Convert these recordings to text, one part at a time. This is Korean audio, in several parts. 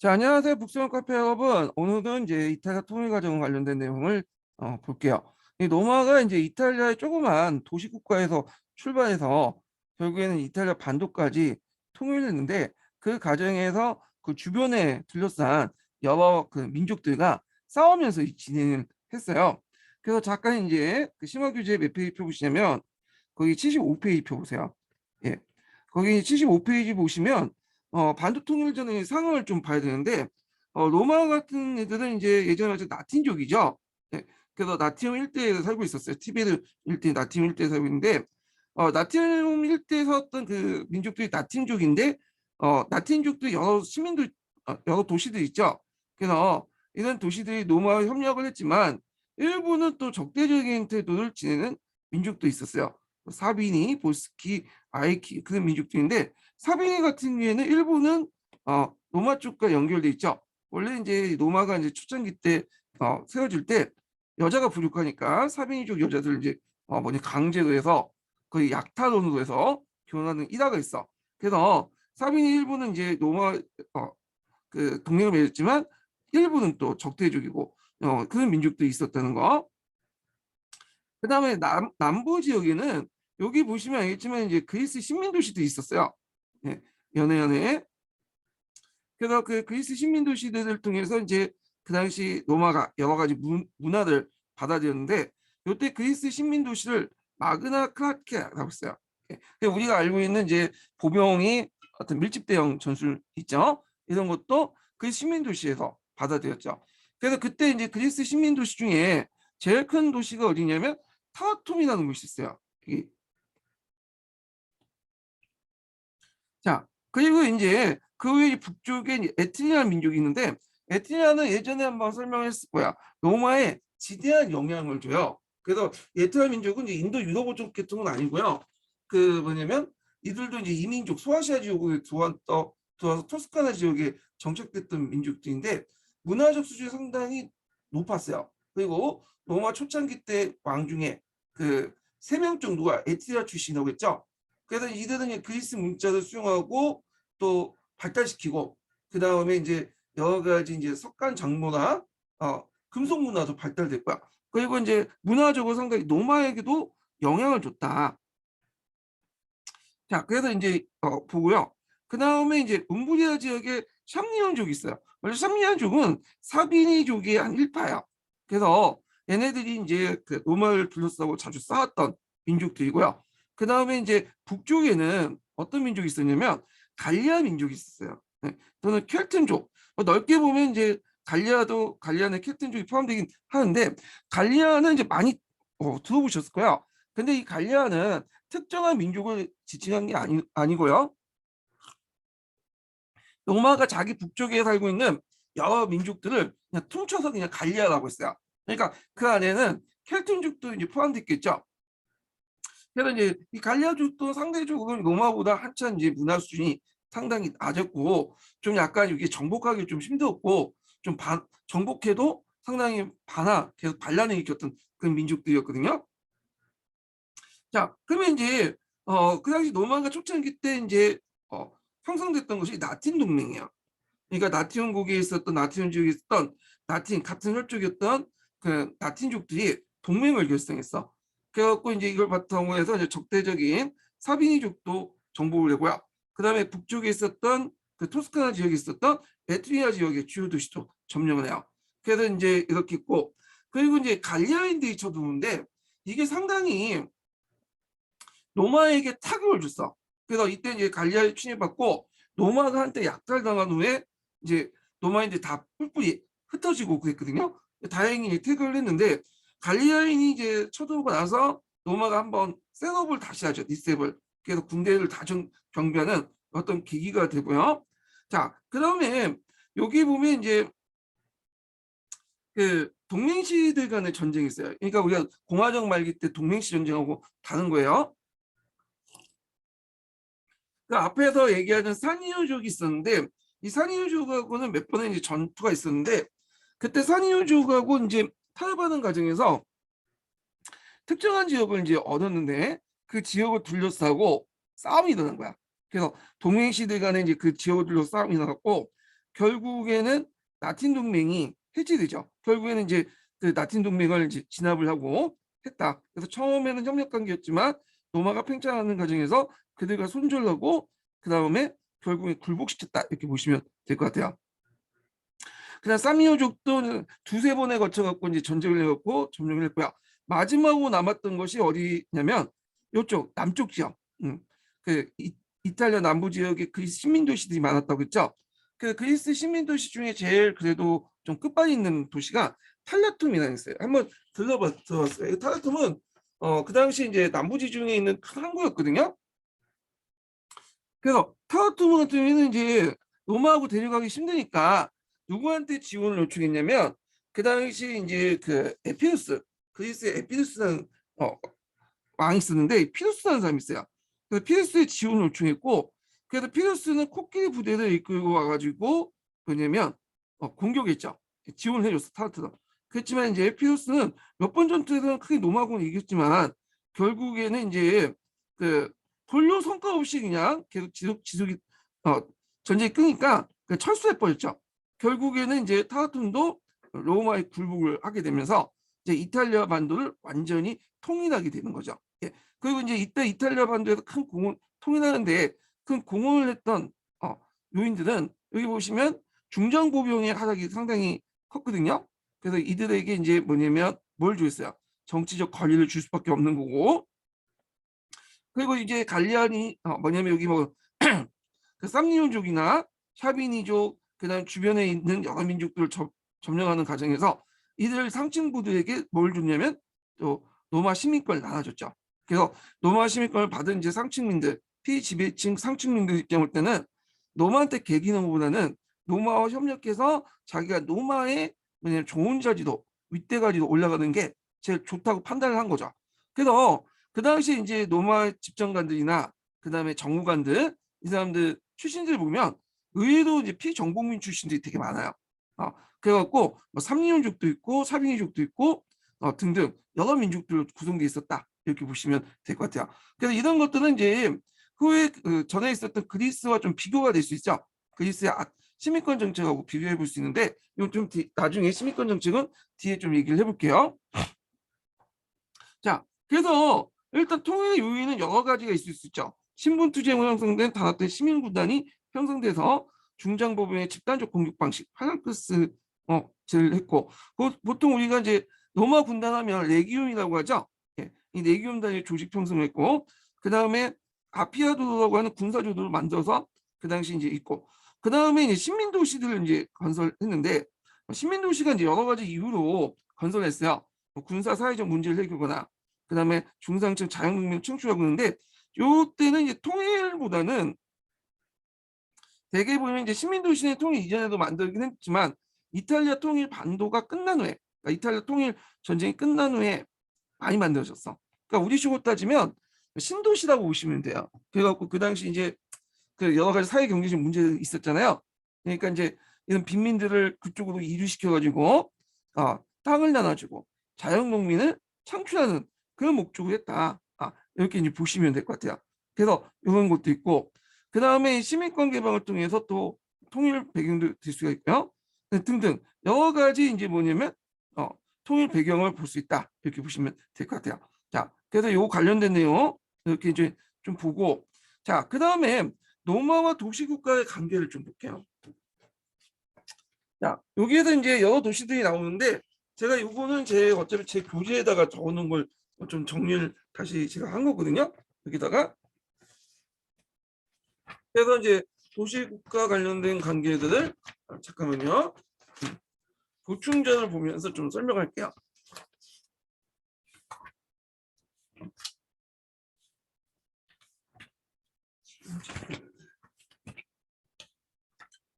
자, 안녕하세요. 북스원 카페 여러분. 오늘은 이제 이탈리아 통일 과정 관련된 내용을 볼게요. 이 로마가 이제 이탈리아의 조그만 도시 국가에서 출발해서 결국에는 이탈리아 반도까지 통일했는데 그 과정에서 그 주변에 둘러싼 여러 그 민족들과 싸우면서 이 진행을 했어요. 그래서 잠깐 이제 그 심화 규제 몇 페이지 표 보시냐면 거기 75페이지 표 보세요. 예. 거기 75페이지 보시면 반도 통일 전의 상황을 좀 봐야 되는데 로마 같은 애들은 이제 예전에 라틴족이죠. 네, 그래서 나티움 일대에 살고 있었어요. 티베르 일대, 나티움 일대에 살고 있는데 나티움 일대에 살았던 그 민족들이 라틴족인데 라틴족도 여러 시민들 여러 도시들 있죠. 그래서 이런 도시들이 로마와 협력을 했지만 일부는 또 적대적인 태도를 지내는 민족도 있었어요. 사비니, 보스키, 아이키 그런 민족들인데 사비니 같은 경우에는 일부는 로마 쪽과 연결돼 있죠. 원래 이제 로마가 이제 초창기 때 세워질 때 여자가 부족하니까 사비니족 여자들 이제 뭐냐 강제로 해서 거의 약탈론으로 해서 결혼하는 일화가 있어. 그래서 사비니 일부는 이제 로마 그 동맹을 맺었지만 일부는 또 적대적이고 그런 민족도 있었다는 거. 그다음에 남부 지역에는 여기 보시면 알겠지만 이제 그리스 식민 도시도 있었어요. 예, 연해. 그래서 그 그리스 식민 도시들을 통해서 이제 그 당시 로마가 여러 가지 문화를 받아들였는데 이때 그리스 식민 도시를 마그나 크라케라고 했어요. 예, 우리가 알고 있는 이제 보병이 어떤 밀집 대형 전술 있죠. 이런 것도 그 식민 도시에서 받아들였죠. 그래서 그때 이제 그리스 식민 도시 중에 제일 큰 도시가 어디냐면 타라툼이라는 곳이 있어요. 자, 그리고 이제 그 외에 북쪽에 에트리아 민족이 있는데 에트리아는 예전에 한번 설명했을 거야. 로마에 지대한 영향을 줘요. 그래서 에트리아 민족은 이제 인도 유럽어족 계통은 아니고요. 그 뭐냐면 이들도 이제 이민족 소아시아 지역에 들어와서 토스카나 지역에 정착됐던 민족들인데 문화적 수준이 상당히 높았어요. 그리고 로마 초창기 때 왕 중에 그 3명 정도가 에트리아 출신이라고 했죠. 그래서 이들은 그리스 문자를 수용하고 또 발달시키고 그 다음에 이제 여러 가지 이제 석간 장모나 금속 문화도 발달됐고요. 그리고 이제 문화적으로 상당히 로마에게도 영향을 줬다. 자, 그래서 이제 보고요. 그 다음에 이제 움브리아 지역에 샴리안족이 있어요. 원래 샴리안족은 사비니족의 한 일파예요. 그래서 얘네들이 이제 그 로마를 둘러싸고 자주 싸웠던 민족들이고요. 그 다음에 이제 북쪽에는 어떤 민족이 있었냐면 갈리아 민족이 있었어요. 네. 또는 켈튼족. 넓게 보면 이제 갈리아는 켈튼족이 포함되긴 하는데 갈리아는 이제 많이 들어보셨을 거예요. 근데 이 갈리아는 특정한 민족을 지칭한 게 아니고요. 로마가 자기 북쪽에 살고 있는 여러 민족들을 그냥 퉁쳐서 그냥 갈리아라고 했어요. 그러니까 그 안에는 켈틴족도 이제 포함되어 있겠죠. 그래서 이제 이 갈리아족도 상대적으로 로마보다 한참 이제 문화 수준이 상당히 낮았고 좀 약간 이게 정복하기 좀 힘들었고 좀 정복해도 상당히 계속 반란을 일으켰던 그런 민족들이었거든요. 자, 그러면 이제 그 당시 노만과 초창기 때 이제 형성됐던 것이 나틴 동맹이에요. 그러니까 나티움국에 있었던 나티움 지역에 있었던 나틴 같은 혈족이었던 그 나틴족들이 동맹을 결성했어. 그래갖고 이제 이걸 바탕으로 해서 이제 적대적인 사비니족도 정복을 하고요. 그다음에 북쪽에 있었던 그 토스카나 지역에 있었던 에트리아 지역의 주요 도시도 점령을 해요. 그래서 이제 이렇게 있고 그리고 이제 갈리아인들이 쳐들어오는데 이게 상당히 로마에게 타격을 줬어. 그래서 이때 이제 갈리아에 침입받고 로마가 한때 약탈당한 후에 이제 로마인들 다 뿔뿔이 흩어지고 그랬거든요. 다행히 퇴근을 했는데 갈리아인이 이제 쳐들어오고 나서 로마가 한번 셋업을 다시 하죠. 리셋을. 그래서 군대를 경비하는 어떤 계기가 되고요. 자, 그다음에 여기 보면 이제 그 동맹시들 간의 전쟁이 있어요. 그러니까 우리가 공화정 말기 때 동맹시 전쟁하고 다른 거예요. 그 앞에서 얘기하는 사니오족이 있었는데 이 사니오족하고는 몇 번의 이제 전투가 있었는데 그때 사니오족하고 이제 타협하는 과정에서 특정한 지역을 이제 얻었는데 그 지역을 둘러싸고 싸움이 일어난 거야. 그래서 동맹시들 간에 이제 그 지역을 둘러 싸움이 일어났고 결국에는 라틴 동맹이 해체되죠. 결국에는 이제 그 라틴 동맹을 이제 진압을 하고 했다. 그래서 처음에는 협력 관계였지만 로마가 팽창하는 과정에서 그들과 손절하고 그 다음에 결국에 굴복시켰다 이렇게 보시면 될 것 같아요. 그다음 사미오족도 두세 번에 걸쳐 갖고 이제 전쟁을 해갖고 점령을 했고요. 마지막으로 남았던 것이 어디냐면 이쪽 남쪽 지역, 그 이탈리아 남부 지역에 그리스 식민 도시들이 많았다고 했죠. 그 그리스 식민 도시 중에 제일 그래도 좀 끝발이 있는 도시가 탈라툼이라는 있어요. 한번 들어봤어요. 탈라툼은 그 당시 이제 남부지 중에 있는 큰 항구였거든요. 그래서 타우투브 같은 경우에는 이제 로마하고 데려가기 힘드니까 누구한테 지원을 요청했냐면 그 당시 이제 그 에피누스 그리스의 에피누스라는 왕이 있었는데 피누스라는 사람이 있어요. 그래서 피누스의 지원을 요청했고 그래서 피누스는 코끼리 부대를 이끌고 와가지고 뭐냐면 공격했죠. 지원을 해줬어 타우투가. 그렇지만 이제 에피누스는 몇 번 전투에서는 크게 로마군을 이겼지만 결국에는 이제 그 별로 성과 없이 그냥 계속 지속이 전쟁이 끄니까 철수해 버렸죠. 결국에는 이제 타우툰도 로마의 굴복을 하게 되면서 이제 이탈리아 반도를 완전히 통일하게 되는 거죠. 예. 그리고 이제 이때 이탈리아 반도에서 큰 공을 통일하는데 큰 공헌을 했던 요인들은 여기 보시면 중장보병의 활약이 상당히 컸거든요. 그래서 이들에게 이제 뭐냐면 뭘 줬어요? 정치적 권리를 줄 수밖에 없는 거고 그리고 이제 갈리안이 뭐냐면 여기 뭐 그 쌈니온족이나 샤비니족 그다음 주변에 있는 여러 민족들을 점령하는 과정에서 이들 상층부들에게 뭘 줬냐면 또 로마 시민권을 나눠줬죠. 그래서 로마 시민권을 받은 이제 상층민들 피지배층 상층민들 입장 볼 때는 로마한테 개기는 것보다는 로마와 협력해서 자기가 로마의 뭐냐면 좋은 자리도 윗대가리로 올라가는 게 제일 좋다고 판단을 한 거죠. 그래서 그 당시 이제 로마 집정관들이나 그다음에 정무관들 이 사람들 출신들 보면 의외로 이제 피정복민 출신들이 되게 많아요. 그래갖고 뭐 삼리온족도 있고 사비니족도 있고 등등 여러 민족들 구성돼 있었다 이렇게 보시면 될 것 같아요. 그래서 이런 것들은 이제 후에 전에 있었던 그리스와 좀 비교가 될 수 있죠. 그리스의 시민권 정책하고 비교해 볼 수 있는데 이건 좀 나중에 시민권 정책은 뒤에 좀 얘기를 해볼게요. 자, 그래서 일단 통일의 요인은 여러 가지가 있을 수 있죠. 신분투쟁으로 형성된 단합된 시민군단이 형성돼서 중장보병의 집단적 공격 방식, 팔랑크스 를 했고 보통 우리가 이제 로마 군단하면 레기온이라고 하죠. 예, 이 레기온단의 조직 형성을 했고 그 다음에 아피아도라고 하는 군사조도를 만들어서 그 당시 이제 있고 그 다음에 이제 시민도시들을 이제 건설했는데 시민도시가 이제 여러 가지 이유로 건설했어요. 군사 사회적 문제를 해결하거나 그 다음에 중상층 자연문명 청취하고 있는데 요때는 이제 통일보다는 대개 보면 이제 시민도시의 통일 이전에도 만들긴 했지만 이탈리아 통일 반도가 끝난 후에 그러니까 이탈리아 통일 전쟁이 끝난 후에 많이 만들어졌어. 그러니까 우리식으로 따지면 신도시라고 보시면 돼요. 그래갖고 그 당시 이제 그 여러 가지 사회 경제적 문제가 있었잖아요. 그러니까 이제 이런 빈민들을 그쪽으로 이주시켜가지고 땅을 나눠주고 자연농민을 창출하는 그런 목적을 했다. 이렇게 이제 보시면 될 것 같아요. 그래서 이런 것도 있고 그 다음에 시민권 개방을 통해서 또 통일 배경도 될 수가 있고요. 등등 여러 가지 이제 뭐냐면 통일 배경을 볼 수 있다 이렇게 보시면 될 것 같아요. 자, 그래서 요 관련된 내용 이렇게 이제 좀 보고 자, 그 다음에 로마와 도시국가의 관계를 좀 볼게요. 자, 여기에서 이제 여러 도시들이 나오는데 제가 요거는 어차피 제 교재에다가 적어놓은 걸 좀 정리를 다시 제가 한 거거든요. 여기다가 그래서 이제 도시국가 관련된 관계들을 잠깐만요. 보충전을 보면서 좀 설명할게요.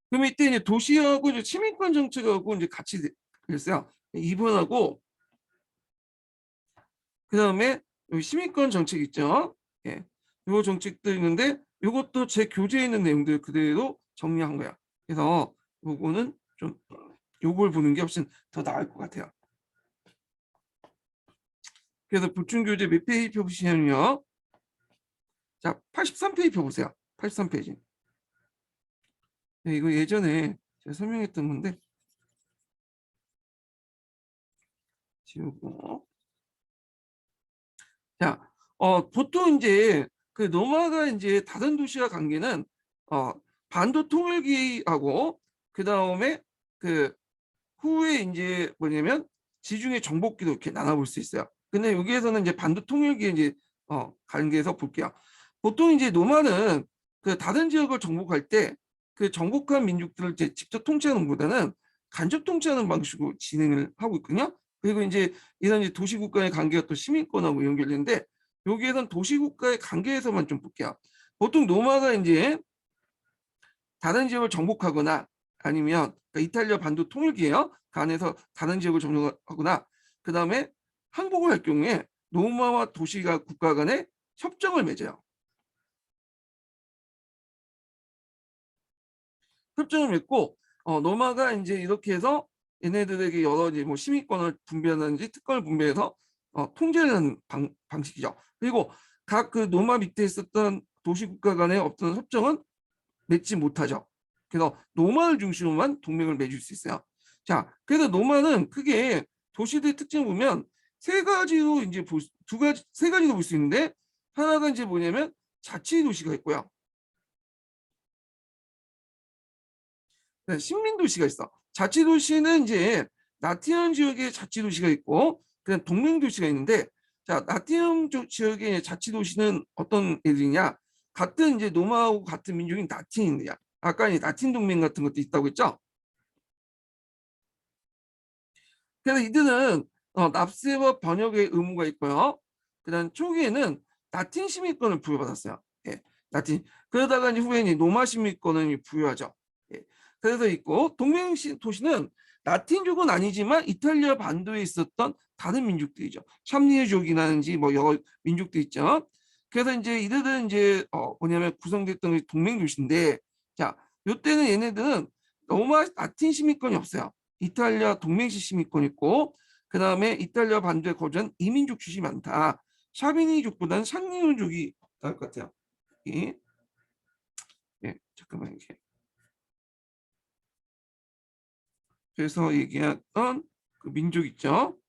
그럼 이때 이제 도시하고 이제 시민권 정책하고 이제 같이 됐어요. 2번하고 그 다음에 여기 시민권 정책 있죠. 예, 요 정책도 있는데 이것도 제 교재에 있는 내용들 그대로 정리한 거야. 그래서 요거는 좀 요걸 보는 게 훨씬 더 나을 것 같아요. 그래서 보충 교재 몇 페이지 펴보시면요. 자, 83페이지 펴보세요. 83페이지. 네, 이거 예전에 제가 설명했던 건데 지우고. 자, 보통 이제 그 노마가 이제 다른 도시와 관계는 반도 통일기하고 그 다음에 그 후에 이제 뭐냐면 지중해 정복기도 이렇게 나눠볼 수 있어요. 근데 여기에서는 이제 반도 통일기에 이제 관계에서 볼게요. 보통 이제 노마는 그 다른 지역을 정복할 때 그 정복한 민족들을 이제 직접 통치하는 것보다는 간접 통치하는 방식으로 진행을 하고 있거든요. 그리고 이제 이런 이제 도시국가의 관계가 또 시민권하고 연결되는데 여기에선 도시국가의 관계에서만 좀 볼게요. 보통 노마가 이제 다른 지역을 정복하거나 아니면 그러니까 이탈리아 반도 통일기예요. 그 안에서 다른 지역을 점령하거나 그 다음에 항복을 할 경우에 노마와 도시가 국가 간에 협정을 맺어요. 협정을 맺고 노마가 이제 이렇게 해서 얘네들에게 여러 이제 뭐 시민권을 분배하는지 특권을 분배해서 통제를 하는 방식이죠. 그리고 각 그 노마 밑에 있었던 도시 국가 간의 어떤 협정은 맺지 못하죠. 그래서 노마를 중심으로만 동맹을 맺을 수 있어요. 자, 그래서 노마는 크게 도시들의 특징을 보면 세 가지로 이제 두 가지 세 가지로 볼 수 있는데 하나가 이제 뭐냐면 자치 도시가 있고요. 식민 도시가 있어. 자치 도시는 이제 나티엄 지역에 자치 도시가 있고 그냥 동맹 도시가 있는데 자, 나티엄 지역의 자치 도시는 어떤 애들이냐? 같은 이제 노마하고 같은 민족인 나틴인데요. 아까 이 나틴 동맹 같은 것도 있다고 했죠. 그래서 이들은 납세와 번역의 의무가 있고요. 그다음 초기에는 라틴 시민권을 부여받았어요. 예, 라틴. 그러다가 이제 후에는 노마 시민권을 부여하죠. 예, 그래서 있고 동맹 도시는 라틴족은 아니지만 이탈리아 반도에 있었던 다른 민족들이죠. 샴리에족이라든지 뭐 여러 민족도 있죠. 그래서 이제 이들은 이제 뭐냐면 구성됐던 동맹 도시인데 자, 요때는 얘네들은 노마 라틴 시민권이 없어요. 이탈리아 동맹시 시민권 있고 그 다음에 이탈리아 반도에 거주한 이민족 출신이 많다. 샤비니족보다는 샹리온족이 나을 것 같아요. 예, 예, 잠깐만 이게. 그래서 얘기했던 그 민족 있죠.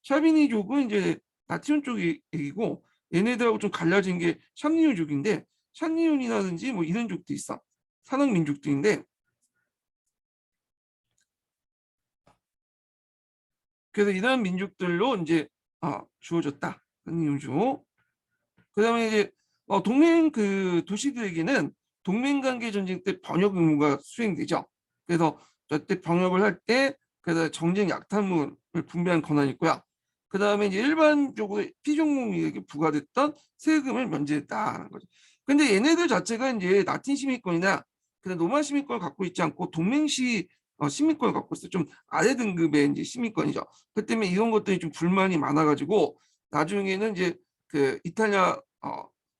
샤비니족은 이제 나티온 쪽이고 얘네들하고 좀 갈라진 게 샹리온족인데 샹리온이라든지 뭐 이런 족도 있어. 산악 민족들인데 그래서 이런 민족들로 이제 주어졌다. 샹리온족. 그다음에 이제 동맹 그 도시들에게는 동맹 관계 전쟁 때 번역 의무가 수행되죠. 그래서 저때 병역을 할 때 그래서 정쟁 약탈물을 분배한 권한이 있고요. 그다음에 이제 일반적으로 피종목에게 부과됐던 세금을 면제했다는 거죠. 근데 얘네들 자체가 이제 라틴 시민권이나 그냥 로마 시민권을 갖고 있지 않고 동맹시 시민권을 갖고 있어요. 좀 아래 등급의 이제 시민권이죠. 그 때문에 이런 것들이 좀 불만이 많아가지고 나중에는 이제 그 이탈리아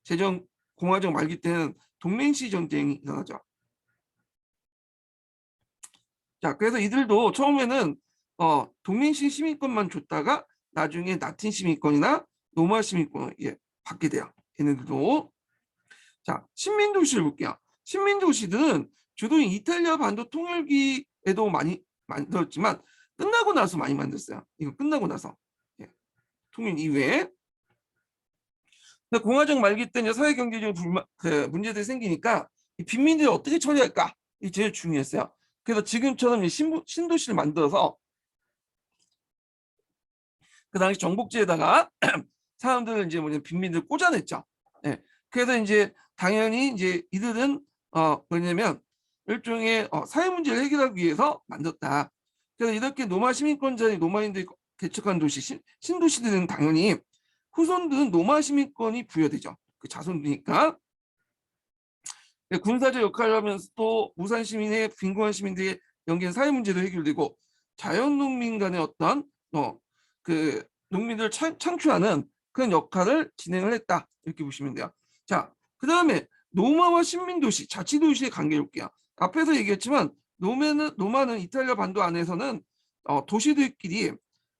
제정 공화정 말기 때는 동맹시 전쟁이 일어나죠. 자, 그래서 이들도 처음에는 동맹시 시민권만 줬다가 나중에 라틴 시민권이나 로마 시민권을 받게 돼요. 얘네들도. 자, 식민도시를 볼게요. 식민도시들은 주로 이탈리아 반도 통일기에도 많이 만들었지만 끝나고 나서 많이 만들었어요. 이거 끝나고 나서. 예, 통일 이후에. 근데 공화정 말기 때 이제 사회 경제적 그 문제들이 생기니까 이 빈민들을 어떻게 처리할까? 이 제일 중요했어요. 그래서 지금처럼 신도시를 만들어서 그 당시 정복지에다가 사람들을 이제 뭐냐 빈민들 꽂아냈죠. 예. 그래서 이제 당연히 이제 이들은 뭐냐면 일종의 사회 문제를 해결하기 위해서 만들었다. 그래서 이렇게 로마 시민권자의 로마인들이 개척한 도시 신도시들은 당연히 후손들은 로마 시민권이 부여되죠. 그 자손이니까. 군사적 역할을 하면서 또 무산 시민의 빈곤한 시민들의 연계된 사회 문제도 해결되고 자연농민 간의 어떤 그 농민들을 창출하는 그런 역할을 진행을 했다. 이렇게 보시면 돼요. 자, 그 다음에 노마와 식민도시, 자치도시의 관계를 볼게요. 앞에서 얘기했지만 노마는 이탈리아 반도 안에서는 도시들끼리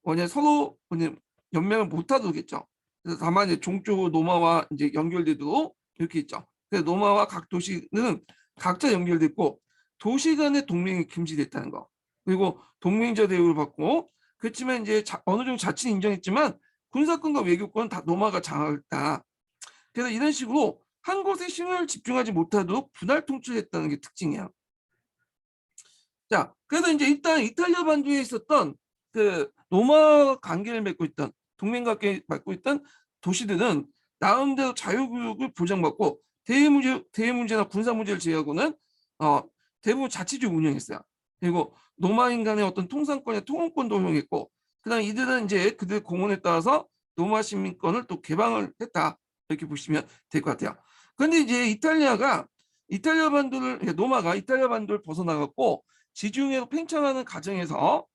뭐냐 서로 뭐냐 연맹을 못하도록했죠. 그래서 다만 이제 종적으로 노마와 이제 연결되도록 이렇게 있죠. 그래서 노마와 각 도시는 각자 연결됐고 도시 간의 동맹이 금지됐다는 거. 그리고 동맹자 대우를 받고, 그렇지만 이제 어느 정도 자치는 인정했지만 군사권과 외교권은 다 로마가 장악했다. 그래서 이런 식으로 한 곳에 힘을 집중하지 못하도록 분할 통치했다는 게 특징이야. 자, 그래서 이제 일단 이탈리아 반도에 있었던 그 로마 관계를 맺고 있던 동맹 관계를 맺고 있던 도시들은 나름대로 자유구역을 보장받고 대외 문제나 군사 문제를 제외하고는 대부분 자치적으로 운영했어요. 그리고 로마인 간의 어떤 통상권의 통원권도 허용했고, 그다음 이들은 이제 그들 공헌에 따라서 로마 시민권을 또 개방을 했다, 이렇게 보시면 될 것 같아요. 그런데 이제 로마가 이탈리아 반도를 벗어나갔고 지중해로 팽창하는 과정에서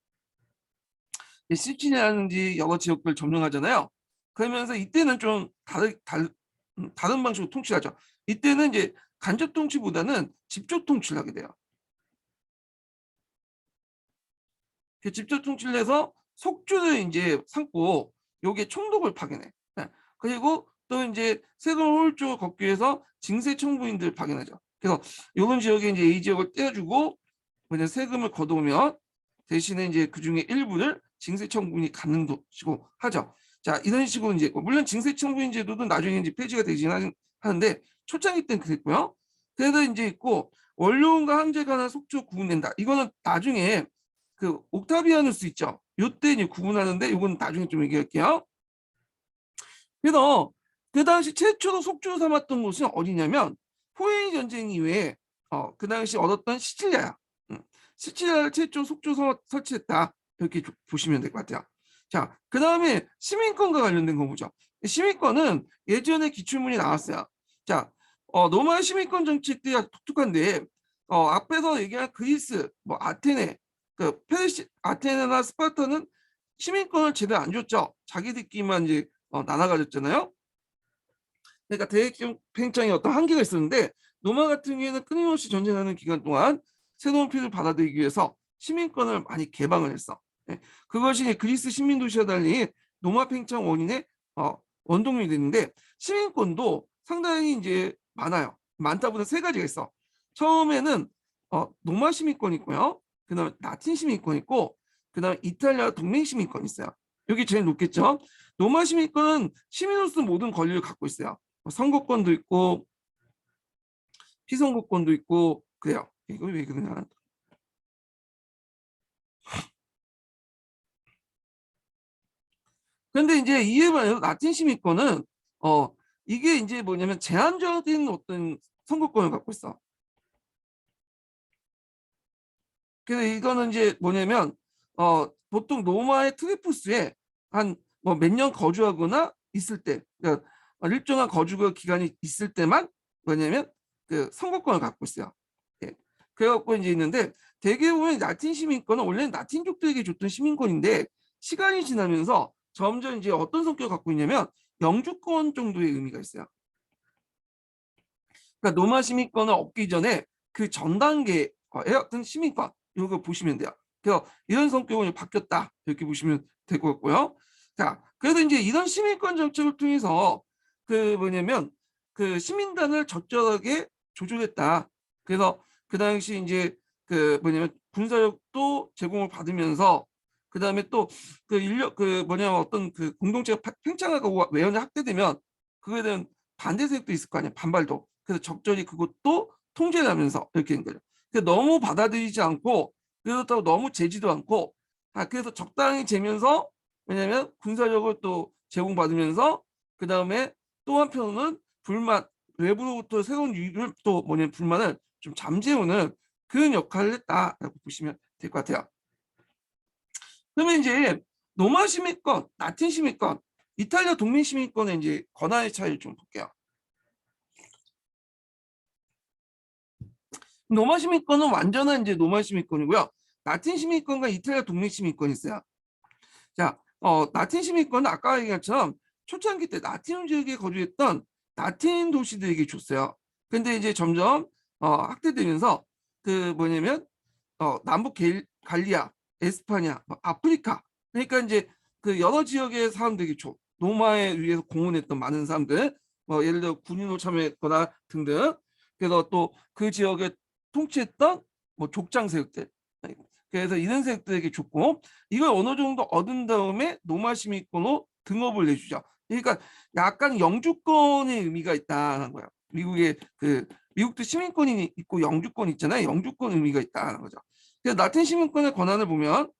시치리아라든지 여러 지역들을 점령하잖아요. 그러면서 이때는 좀 다른 방식으로 통치하죠. 이때는 이제 간접 통치보다는 직접 통치를 하게 돼요. 직접 통치를 해서 속주를 이제 삼고 여기에 총독을 파견해. 네. 그리고 또 이제 세금 홀쭉을 걷기 위해서 징세 청부인들을 파견하죠. 그래서 이런 지역에 이제 이 지역을 떼어주고 그냥 세금을 걷어오면 대신에 이제 그 중에 일부를 징세 청구인이 갖는 것이고 하죠. 자, 이런 식으로 이제 물론 징세 청구인 제도도 나중에 이제 폐지가 되긴 하는데 초창기 때는 그랬고요. 그래서 이제 있고 원로원과 황제 간의 속주 구분된다. 이거는 나중에 그 옥타비아누스 있죠. 요때 이제 구분하는데 이건 나중에 좀 얘기할게요. 그래서 그 당시 최초로 속주로 삼았던 곳은 어디냐면 포에니 전쟁 이후에 그 당시 얻었던 시칠리아야. 시칠리아를 최초 속주로 설치했다, 이렇게 보시면 될 것 같아요. 자, 그 다음에 시민권과 관련된 거 보죠. 시민권은 예전에 기출문이 나왔어요. 자, 로마 시민권 정책들이 독특한데 앞에서 얘기한 그리스, 뭐 아테네, 아테네나 스파르타는 시민권을 제대로 안 줬죠. 자기들끼리만 이제 나눠 가졌잖아요. 그러니까 대외 팽창에 어떤 한계가 있었는데 로마 같은 경우에는 끊임없이 전쟁하는 기간 동안 새로운 필요를 받아들이기 위해서 시민권을 많이 개방을 했어. 예. 그것이 그리스 시민 도시와 달리 로마 팽창 원인의 원동력이 됐는데 시민권도 상당히 이제 많아요. 많다 보다 세 가지가 있어. 처음에는 로마 시민권 있고요. 그다음에 라틴 시민권 있고, 그다음에 이탈리아 동맹 시민권 있어요. 여기 제일 높겠죠. 로마 시민권은 시민으로서 모든 권리를 갖고 있어요. 선거권도 있고 피선거권도 있고 그래요. 이거 왜 그러냐. 그런데 이제 이에 반해서 라틴 시민권은 이게 이제 뭐냐면 제한적인 어떤 선거권을 갖고 있어. 그래서 이거는 이제 뭐냐면 보통 로마의 트리푸스에 한 뭐 몇 년 거주하거나 있을 때, 그러니까 일정한 거주 기간이 있을 때만 뭐냐면 그 선거권을 갖고 있어요. 예. 그래갖고 이제 있는데 대개 보면 라틴 시민권은 원래는 라틴족들에게 줬던 시민권인데 시간이 지나면서 점점 이제 어떤 성격을 갖고 있냐면 영주권 정도의 의미가 있어요. 그러니까 로마 시민권을 얻기 전에 그 전 단계의 어떤 시민권, 이거 보시면 돼요. 그래서 이런 성격으로 바뀌었다, 이렇게 보시면 될 것 같고요. 자, 그래서 이제 이런 시민권 정책을 통해서 그 뭐냐면 그 시민단을 적절하게 조절했다. 그래서 그 당시 이제 그 뭐냐면 군사력도 제공을 받으면서 그 다음에 또 그 인력 그 뭐냐면 어떤 그 공동체가 팽창하고 외연이 확대되면 그거에 대한 반대 세력도 있을 거 아니에요. 반발도. 그래서 적절히 그것도 통제를 하면서 이렇게 된 거죠. 그래서 너무 받아들이지 않고 그렇다고 너무 재지도 않고, 그래서 적당히 재면서, 왜냐하면 군사력을 또 제공받으면서 그 다음에 또 한편으로는 외부로부터 새로운 유입을 또 뭐냐면 불만을 좀 잠재우는 그런 역할을 했다라고 보시면 될 것 같아요. 그러면 이제 로마 시민권, 라틴 시민권, 이탈리아 동맹 시민권의 이제 권한의 차이를 좀 볼게요. 로마 시민권은 완전한 이제 로마 시민권이고요. 라틴 시민권과 이탈리아 독립 시민권이 있어요. 자, 라틴 시민권은 아까 얘기한 것처럼 초창기 때 라틴 지역에 거주했던 라틴 도시들에게 줬어요. 근데 이제 점점 확대되면서 그 뭐냐면 남북 갈리아, 에스파냐, 아프리카, 그러니까 이제 그 여러 지역의 사람들에게 줘. 로마에 위해서 공헌했던 많은 사람들, 예를 들어 군인으로 참여했거나 등등. 그래서 또 그 지역에 통치했던 뭐 족장 세력들. 그래서 이런 세력들에게 줬고 이걸 어느 정도 얻은 다음에 노마 시민권으로 등업을 내주죠. 그러니까 약간 영주권의 의미가 있다는 거야. 미국도 시민권이 있고 영주권 있잖아요. 영주권 의미가 있다는 거죠. 그래서 라틴 시민권의 권한을 보면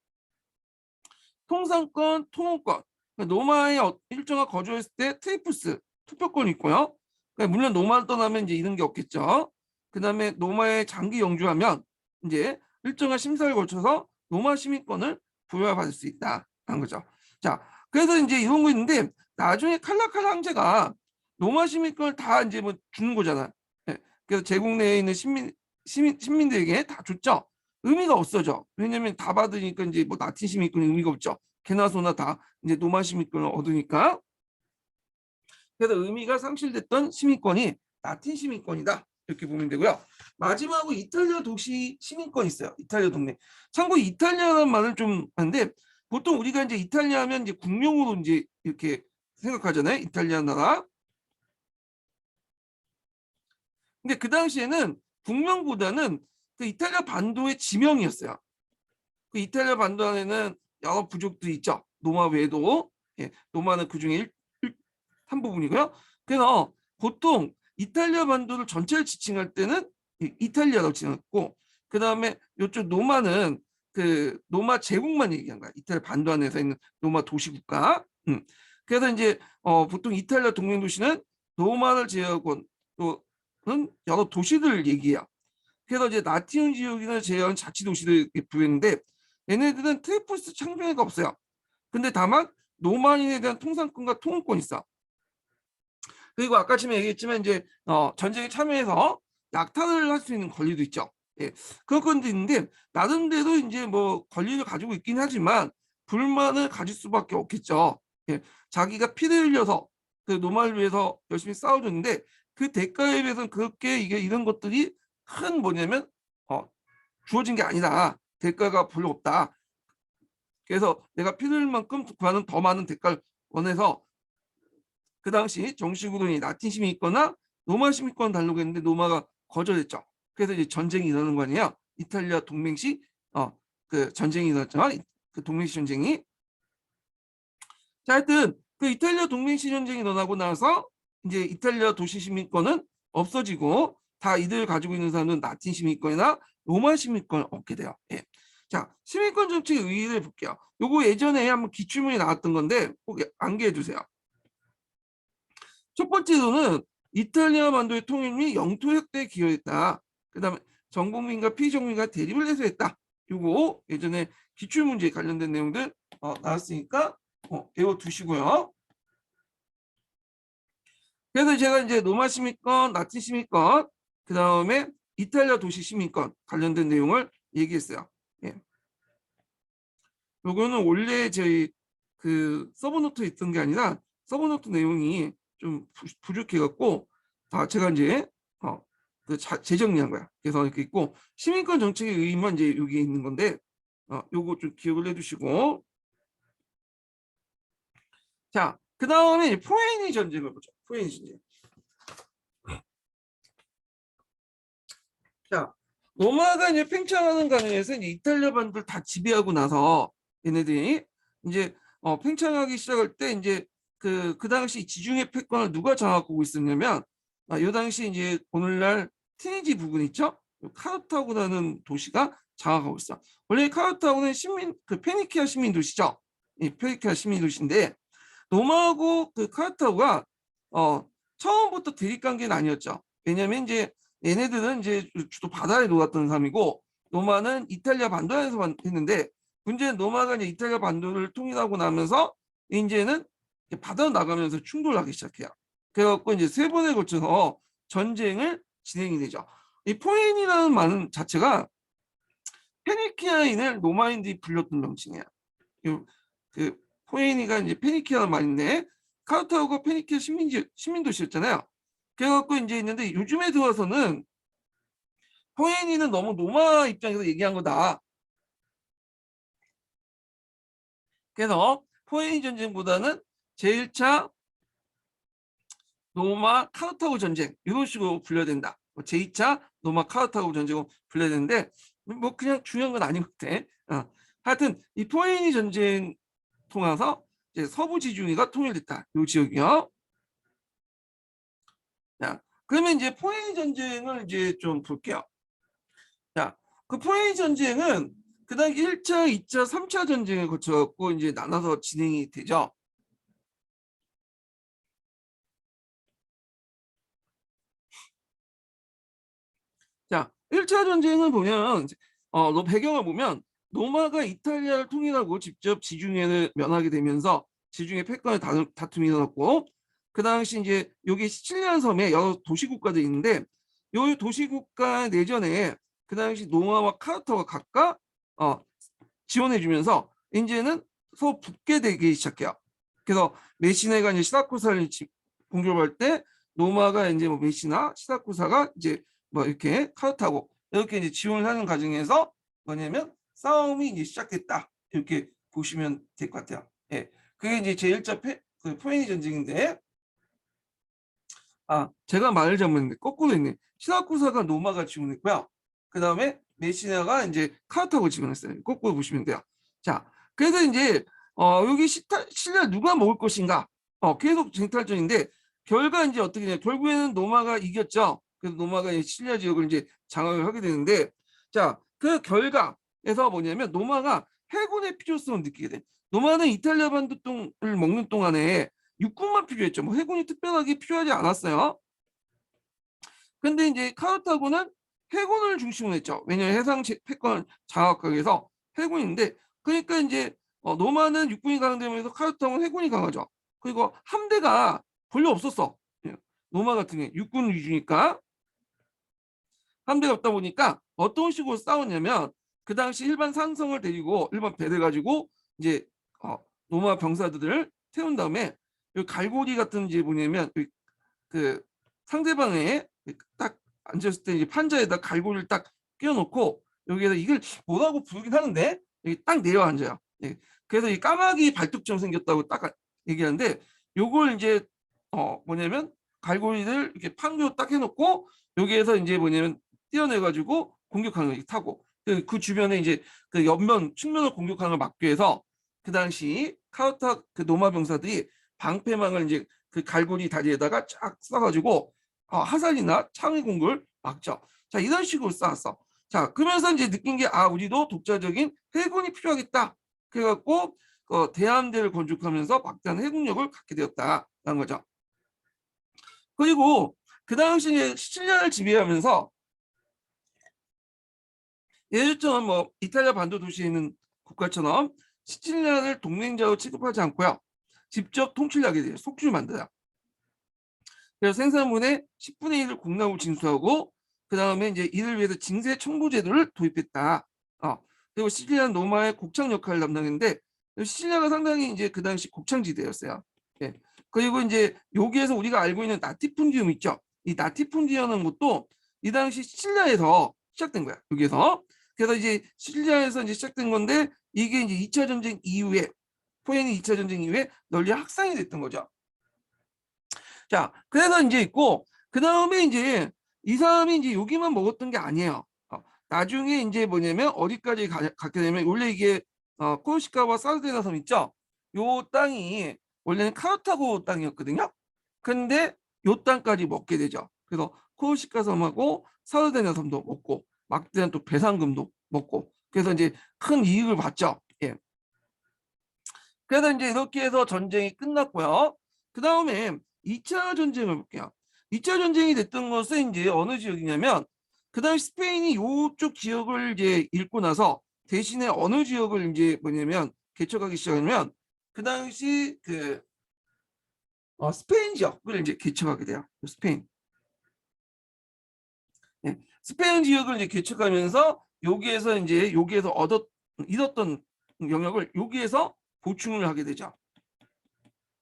통상권, 통혼권, 그러니까 노마에 일정한 거주했을 때 트리프스 투표권이 있고요. 그러니까 물론 노마를 떠나면 이제 이런 게 없겠죠. 그다음에 노마에 장기 영주하면 이제 일정한 심사를 거쳐서 노마 시민권을 부여받을 수 있다는 거죠. 자, 그래서 이제 이런 거 있는데 나중에 칼라칼라 황제가 노마 시민권을 다 이제 뭐 주는 거잖아. 예. 그래서 제국 내에 있는 시민들에게 다 줬죠. 의미가 없어져. 왜냐면 다 받으니까 이제 뭐 라틴 시민권이 의미가 없죠. 개나 소나 다 이제 노마 시민권을 얻으니까. 그래서 의미가 상실됐던 시민권이 라틴 시민권이다. 이렇게 보면 되고요. 마지막으로 이탈리아 도시 시민권이 있어요. 이탈리아 동네. 참고 이탈리아라는 말을 좀 하는데 보통 우리가 이제 이탈리아 하면 이제 국명으로 이제 이렇게 생각하잖아요. 이탈리아 나라. 근데 그 당시에는 국명보다는 그 이탈리아 반도의 지명이었어요. 그 이탈리아 반도 안에는 여러 부족들이 있죠. 노마 외에도. 예, 노마는 그중에 한 부분이고요. 그래서 보통 이탈리아 반도를 전체를 지칭할 때는 이탈리아라고 지칭했고 그 다음에 이쪽 노마는 그 노마 제국만 얘기한 거야. 이탈리아 반도 안에서 있는 노마 도시국가. 그래서 이제 보통 이탈리아 동맹 도시는 노마를 제외하고 또는 여러 도시들을 얘기해요. 그래서 이제 나티움 지역이나 제외한 자치도시들 부르는데 얘네들은 트리플스 창병회가 없어요. 근데 다만 노만인에 대한 통상권과 통혼권이 있어. 그리고 아까 전에 얘기했지만 이제 전쟁에 참여해서 약탈을 할 수 있는 권리도 있죠. 예, 그런 건도 있는데 나름대로 이제 뭐 권리를 가지고 있긴 하지만 불만을 가질 수밖에 없겠죠. 예, 자기가 피를 흘려서 그 노마를 위해서 열심히 싸워줬는데 그 대가에 비해서는 그렇게 이게 이런 것들이 큰 뭐냐면 주어진 게 아니다. 대가가 별로 없다. 그래서 내가 피를 흘릴 만큼 구하는 더 많은 대가를 원해서 그 당시 정식으로 라틴 시민권이나 노마 시민권 달라고 했는데 노마가 거절했죠. 그래서 이제 전쟁이 일어나는 거 아니에요. 이탈리아 동맹시 그 전쟁이 일어났죠. 그 동맹시 전쟁이. 자, 하여튼 그 이탈리아 동맹시 전쟁이 일어나고 나서 이제 이탈리아 도시 시민권은 없어지고 다 이들 가지고 있는 사람은 라틴 시민권이나 로마 시민권을 얻게 돼요. 예. 자, 시민권 정책의 의의를 볼게요. 요거 예전에 한번 기출문이 나왔던 건데 꼭 암기해 주세요. 첫 번째로는 이탈리아 반도의 통일 및 영토 확대에 기여했다. 그다음에 전국민과 피정민과 대립을 해소했다. 요거 예전에 기출문제에 관련된 내용들 나왔으니까 외워두시고요. 그래서 제가 이제 로마 시민권, 라틴 시민권, 그 다음에 이탈리아 도시 시민권 관련된 내용을 얘기했어요. 예. 요거는 원래 저희 그 서브노트에 있던 게 아니라 서브노트 내용이 좀 부족해갖고 다 제가 이제 재정리한 거야. 그래서 이렇게 있고 시민권 정책의 의의만 이제 여기 있는 건데 요거 좀 기억을 해두시고 자, 그 다음에 포에니 전쟁을 보죠. 포에니 전쟁. 자, 로마가 이제 팽창하는 과정에서 이제 이탈리아 반도를 다 지배하고 나서 얘네들이 이제 팽창하기 시작할 때 이제 그 당시 지중해 패권을 누가 장악하고 있었냐면 이 당시 이제 오늘날 티니지 부근 있죠? 카르타고라는 도시가 장악하고 있어. 원래 카르타고는 그 페니키아 시민 도시죠. 이 페니키아 시민 도시인데 로마하고 그 카르타고가 처음부터 대립 관계는 아니었죠. 왜냐면 이제 얘네들은 이제 주로 바다에 놀았던 사람이고 로마는 이탈리아 반도 안에서 했는데 문제는 로마가 이제 이탈리아 반도를 통일하고 나면서 이제는 바다로 나가면서 충돌을 하기 시작해요. 그래갖고 이제 세 번에 걸쳐서 전쟁을 진행이 되죠. 이 포인이라는 말 자체가 페니키아인을 로마인들이 불렸던 명칭이에요. 그 포에니가 이제 페니키아라는 말인데 카르타고가 페니키아 시민도시였잖아요. 그래갖고 이제 있는데 요즘에 들어와서는 포에니는 너무 로마 입장에서 얘기한 거다. 그래서 포에니 전쟁보다는 제1차 로마 카르타고 전쟁 이런 식으로 분류된다. 제2차 로마 카르타고 전쟁으로 분류되는데 뭐 그냥 중요한 건 아닌 것 같아. 하여튼 이 포에니 전쟁 통해서 이제 서부 지중해가 통일됐다. 요 지역이요. 자, 그러면 이제 포에니 전쟁을 이제 좀 볼게요. 자, 그 포에니 전쟁은 그 당시 1차, 2차, 3차 전쟁을 거쳐갖고 이제 나눠서 진행이 되죠. 자, 1차 전쟁을 보면 배경을 보면 로마가 이탈리아를 통일하고 직접 지중해를 면하게 되면서 지중해 패권의 다툼이 일어났고 그 당시 이제 여기 시칠리안 섬에 여러 도시국가들이 있는데 이 도시국가 내전에 그 당시 로마와 카르타가 각각 지원해주면서 이제는 서로 붙게 되기 시작해요. 그래서 메시네가 이제 시라쿠사를 공격할 때 로마가 이제 뭐 메시나 시라쿠사가 이제 뭐 이렇게 카르타고 이렇게 이제 지원을 하는 과정에서 뭐냐면 싸움이 이제 시작됐다 이렇게 보시면 될 것 같아요. 예, 그게 이제 제1차 그 포에니 전쟁인데 제가 말을 잘못했네. 거꾸로 했네. 시라쿠사가 로마가 지원했고요. 그 다음에 메시나가 이제 카르타고 지원했어요. 거꾸로 보시면 돼요. 자, 그래서 이제 여기 실리아 누가 먹을 것인가? 계속 쟁탈전인데 결과 이제 어떻게 되냐? 결국에는 로마가 이겼죠. 그래서 로마가 실리아 지역을 이제 장악을 하게 되는데, 자, 그 결과에서 뭐냐면 로마가 해군의 필요성을 느끼게 돼. 로마는 이탈리아 반도통을 먹는 동안에 육군만 필요했죠. 뭐 해군이 특별하게 필요하지 않았어요. 근데 이제 카르타고는 해군을 중심으로 했죠. 왜냐하면 해상 패권 장악하기 위해서 해군인데 그러니까 이제 로마는 육군이 강되면서 카르타고는 해군이 강하죠. 그리고 함대가 별로 없었어. 예. 로마 같은 게 육군 위주니까 함대가 없다 보니까 어떤 식으로 싸웠냐면 그 당시 일반 상성을 데리고 일반 배를 가지고 이제 로마 병사들을 태운 다음에 갈고리 같은 이제 뭐냐면 그 상대방의 딱 앉았을 때 이제 판자에다 갈고리를 딱 끼워놓고 여기에서 이걸 뭐라고 부르긴 하는데 여기 딱 내려 앉아요. 예. 그래서 이 까마귀 발톱처럼 생겼다고 딱 얘기하는데 요걸 이제 뭐냐면 갈고리를 이렇게 판으로 딱 해놓고 여기에서 이제 뭐냐면 띄어내가지고 공격하는 거 타고 그 주변에 이제 그 옆면 측면을 공격하는 걸 막기 위해서 그 당시 카르타 그 노마 병사들이 방패망을 이제 그 갈고리 다리에다가 쫙 써가지고 화살이나 창의 공격을 막죠. 자, 이런 식으로 쌓았어. 자, 그러면서 이제 느낀 게 우리도 독자적인 해군이 필요하겠다. 그래갖고 대함대를 건축하면서 막대한 해군력을 갖게 되었다라는 거죠. 그리고 그 당시에 시칠리아를 지배하면서 예전처럼 뭐 이탈리아 반도 도시에 있는 국가처럼 시칠리아를 동맹자로 취급하지 않고요. 직접 통치하게 돼요. 속주를 만들어요. 그래서 생산분의 10분의 1을 공납을 징수하고 그 다음에 이제 이를 위해서 징세 청구 제도를 도입했다. 그리고 시칠리아는 로마의 곡창 역할을 담당했는데 시칠리아가 상당히 이제 그 당시 곡창지대였어요. 예. 그리고 이제 여기에서 우리가 알고 있는 나티푼디움 있죠. 이 나티푼디움은 것도 이 당시 시칠리아에서 시작된 거야. 여기에서. 그래서 이제 시칠리아에서 이제 시작된 건데 이게 이제 2차 전쟁 이후에 포에니 2차 전쟁 이후에 널리 확산이 됐던 거죠. 자, 그래서 이제 있고, 그 다음에 이제 이 사람이 이제 여기만 먹었던 게 아니에요. 나중에 이제 뭐냐면 어디까지 갔게 되면 원래 이게 코르시카와 사르디나 섬 있죠? 요 땅이 원래는 카르타고 땅이었거든요. 근데 요 땅까지 먹게 되죠. 그래서 코르시카 섬하고 사르디나 섬도 먹고 막대한 또 배상금도 먹고 그래서 이제 큰 이익을 봤죠. 예. 그래서 이제 이렇게 해서 전쟁이 끝났고요. 그 다음에 2차 전쟁을 볼게요. 2차 전쟁이 됐던 것은 이제 어느 지역이냐면 그 당시 스페인이 이쪽 지역을 이제 잃고 나서 대신에 어느 지역을 이제 뭐냐면 개척하기 시작하면 그 당시 그 스페인 지역을 이제 개척하게 돼요. 스페인. 네. 스페인 지역을 이제 개척하면서 여기에서 잃었던 영역을 여기에서 보충을 하게 되죠.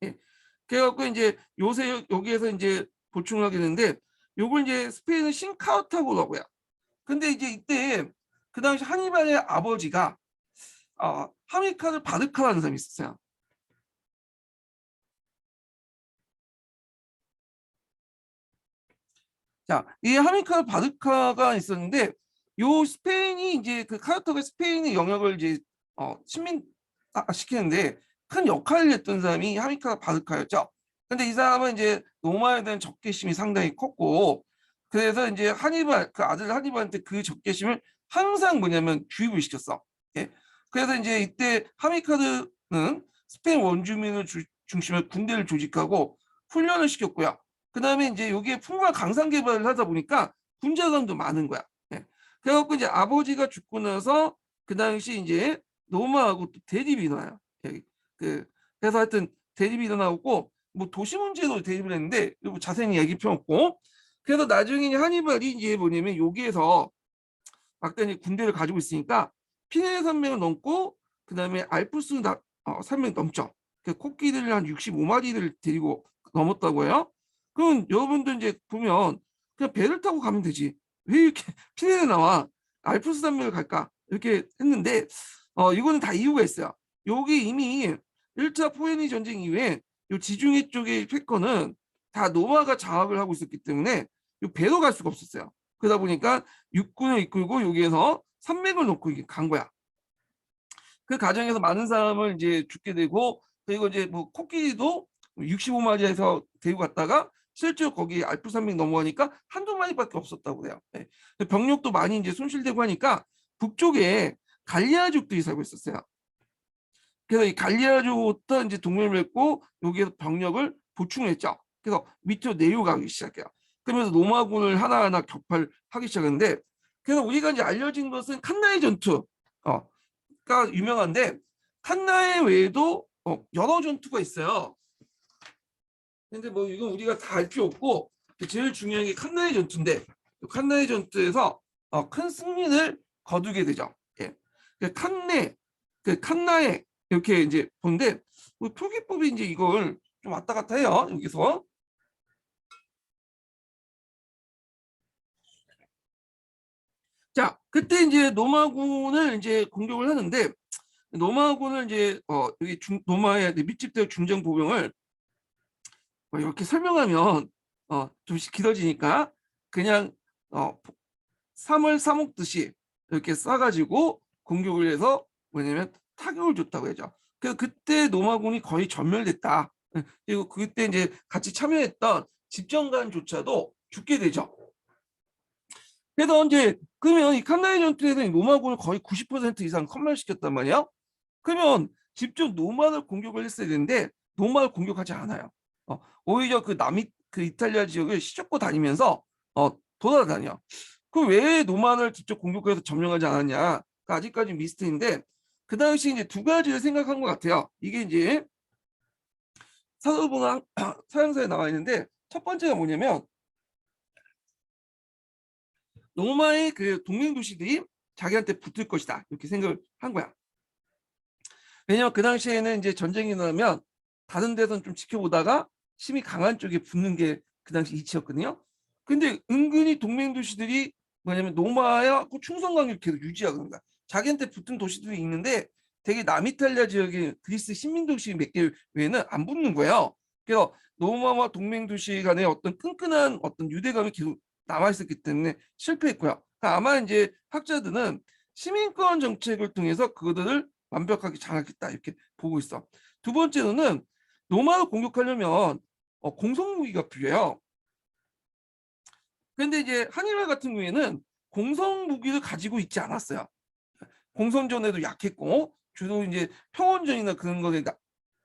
예. 그래갖고 이제 요새 여기에서 이제 보충을 하게 되는데 요걸 이제 스페인은 신카우타고라고요. 근데 이제 이때 그 당시 하니발의 아버지가 하미카르 바르카라는 사람이 있었어요. 자, 이 하미카르 바르카가 있었는데 요 스페인이 이제 그 카르타고가 스페인의 영역을 이제 식민 시키는데 큰 역할을 했던 사람이 하미카 바르카였죠. 근데 이 사람은 이제 로마에 대한 적개심이 상당히 컸고, 그래서 이제 하니발 그 아들 하니발한테 그 적개심을 항상 뭐냐면 주입을 시켰어. 예. 그래서 이제 이때 하미카드는 스페인 원주민을 중심으로 군대를 조직하고 훈련을 시켰고요. 그다음에 이제 여기에 풍부한 강산 개발을 하다 보니까 군자금도 많은 거야. 예. 그래갖고 이제 아버지가 죽고 나서 그 당시 이제 로마하고 또 대립이 일어나요. 예. 그래서 하여튼 대립이 일어나고 뭐 도시 문제도 대립을 했는데 뭐 자세히 얘기 필요 없고, 그래서 나중에 하니발이 이제 뭐냐면 여기에서 막대니 군대를 가지고 있으니까 피레네 산맥을 넘고 그다음에 알프스 산맥 넘죠. 그 코끼리를 한 65마리를 데리고 넘었다고 해요. 그럼 여러분들 이제 보면 그냥 배를 타고 가면 되지. 왜 이렇게 피레네 나와 알프스 산맥을 갈까? 이렇게 했는데 이거는 다 이유가 있어요. 여기 이미 1차 포에니 전쟁 이후에 요 지중해 쪽의 패권은 다 로마가 장악을 하고 있었기 때문에 요 배로 갈 수가 없었어요. 그러다 보니까 육군을 이끌고 여기에서 산맥을 놓고 간 거야. 그 과정에서 많은 사람을 이제 죽게 되고, 그리고 이제 뭐 코끼리도 65마리에서 데리고 갔다가 실제로 거기 알프 산맥 넘어가니까 한두 마리밖에 없었다고 그래요. 네. 병력도 많이 이제 손실되고 하니까 북쪽에 갈리아족들이 살고 있었어요. 그래서 이 갈리아족부터 이제 동맹을 맺고 여기에서 병력을 보충했죠. 그래서 밑으로 내려가기 시작해요. 그러면서 로마군을 하나하나 격파하기 시작했는데, 그래서 우리가 이제 알려진 것은 칸나의 전투가 유명한데, 칸나의 외에도 여러 전투가 있어요. 근데 뭐 이건 우리가 다 알 필요 없고, 제일 중요한 게 칸나의 전투인데, 칸나의 전투에서 큰 승리를 거두게 되죠. 예. 그 칸나에 이렇게 이제 보는데, 뭐 표기법이 이제 이걸 좀 왔다 갔다 해요. 여기서. 자, 그때 이제 노마군을 이제 공격을 하는데, 노마군을 이제 여기 노마의 밑집대 중정 보병을 이렇게 설명하면 좀 길어지니까 그냥 3월 사먹듯이 이렇게 싸가지고 공격을 해서 뭐냐면 타격을 줬다고 하죠. 그래서 그때 노마군이 거의 전멸됐다. 그리고 그때 이제 같이 참여했던 집정관조차도 죽게 되죠. 그래서 이제 그러면 이 칸나이 전투에서 노마군을 거의 90% 이상 섬멸시켰단 말이야. 그러면 직접 노마를 공격을 했어야 되는데 노마를 공격하지 않아요. 오히려 그 남이 그 이탈리아 지역을 시쫓고 다니면서 돌아다녀. 그 왜 노만을 직접 공격해서 점령하지 않았냐? 아직까지 미스터리인데 그 당시 이제 두 가지를 생각한 것 같아요. 이게 이제 사도분항 사형사에 나와 있는데, 첫 번째가 뭐냐면 로마의 그 동맹 도시들이 자기한테 붙을 것이다 이렇게 생각을 한 거야. 왜냐면 그 당시에는 이제 전쟁이 나면 다른 데서는 좀 지켜보다가 힘이 강한 쪽에 붙는 게 그 당시 이치였거든요. 근데 은근히 동맹 도시들이 뭐냐면 로마하고 충성 관계를 계속 유지하는 거야. 자기한테 붙은 도시들이 있는데 되게 남이탈리아 지역의 그리스 식민 도시 몇 개 외에는 안 붙는 거예요. 그래서 로마와 동맹 도시 간의 어떤 끈끈한 어떤 유대감이 계속 남아 있었기 때문에 실패했고요. 그러니까 아마 이제 학자들은 시민권 정책을 통해서 그들을 완벽하게 장악했다 이렇게 보고 있어. 두 번째로는 로마를 공격하려면 공성무기가 필요해요. 근데 이제 한니발 같은 경우에는 공성무기를 가지고 있지 않았어요. 공선전에도 약했고 주로 이제 평원전이나 그런 거에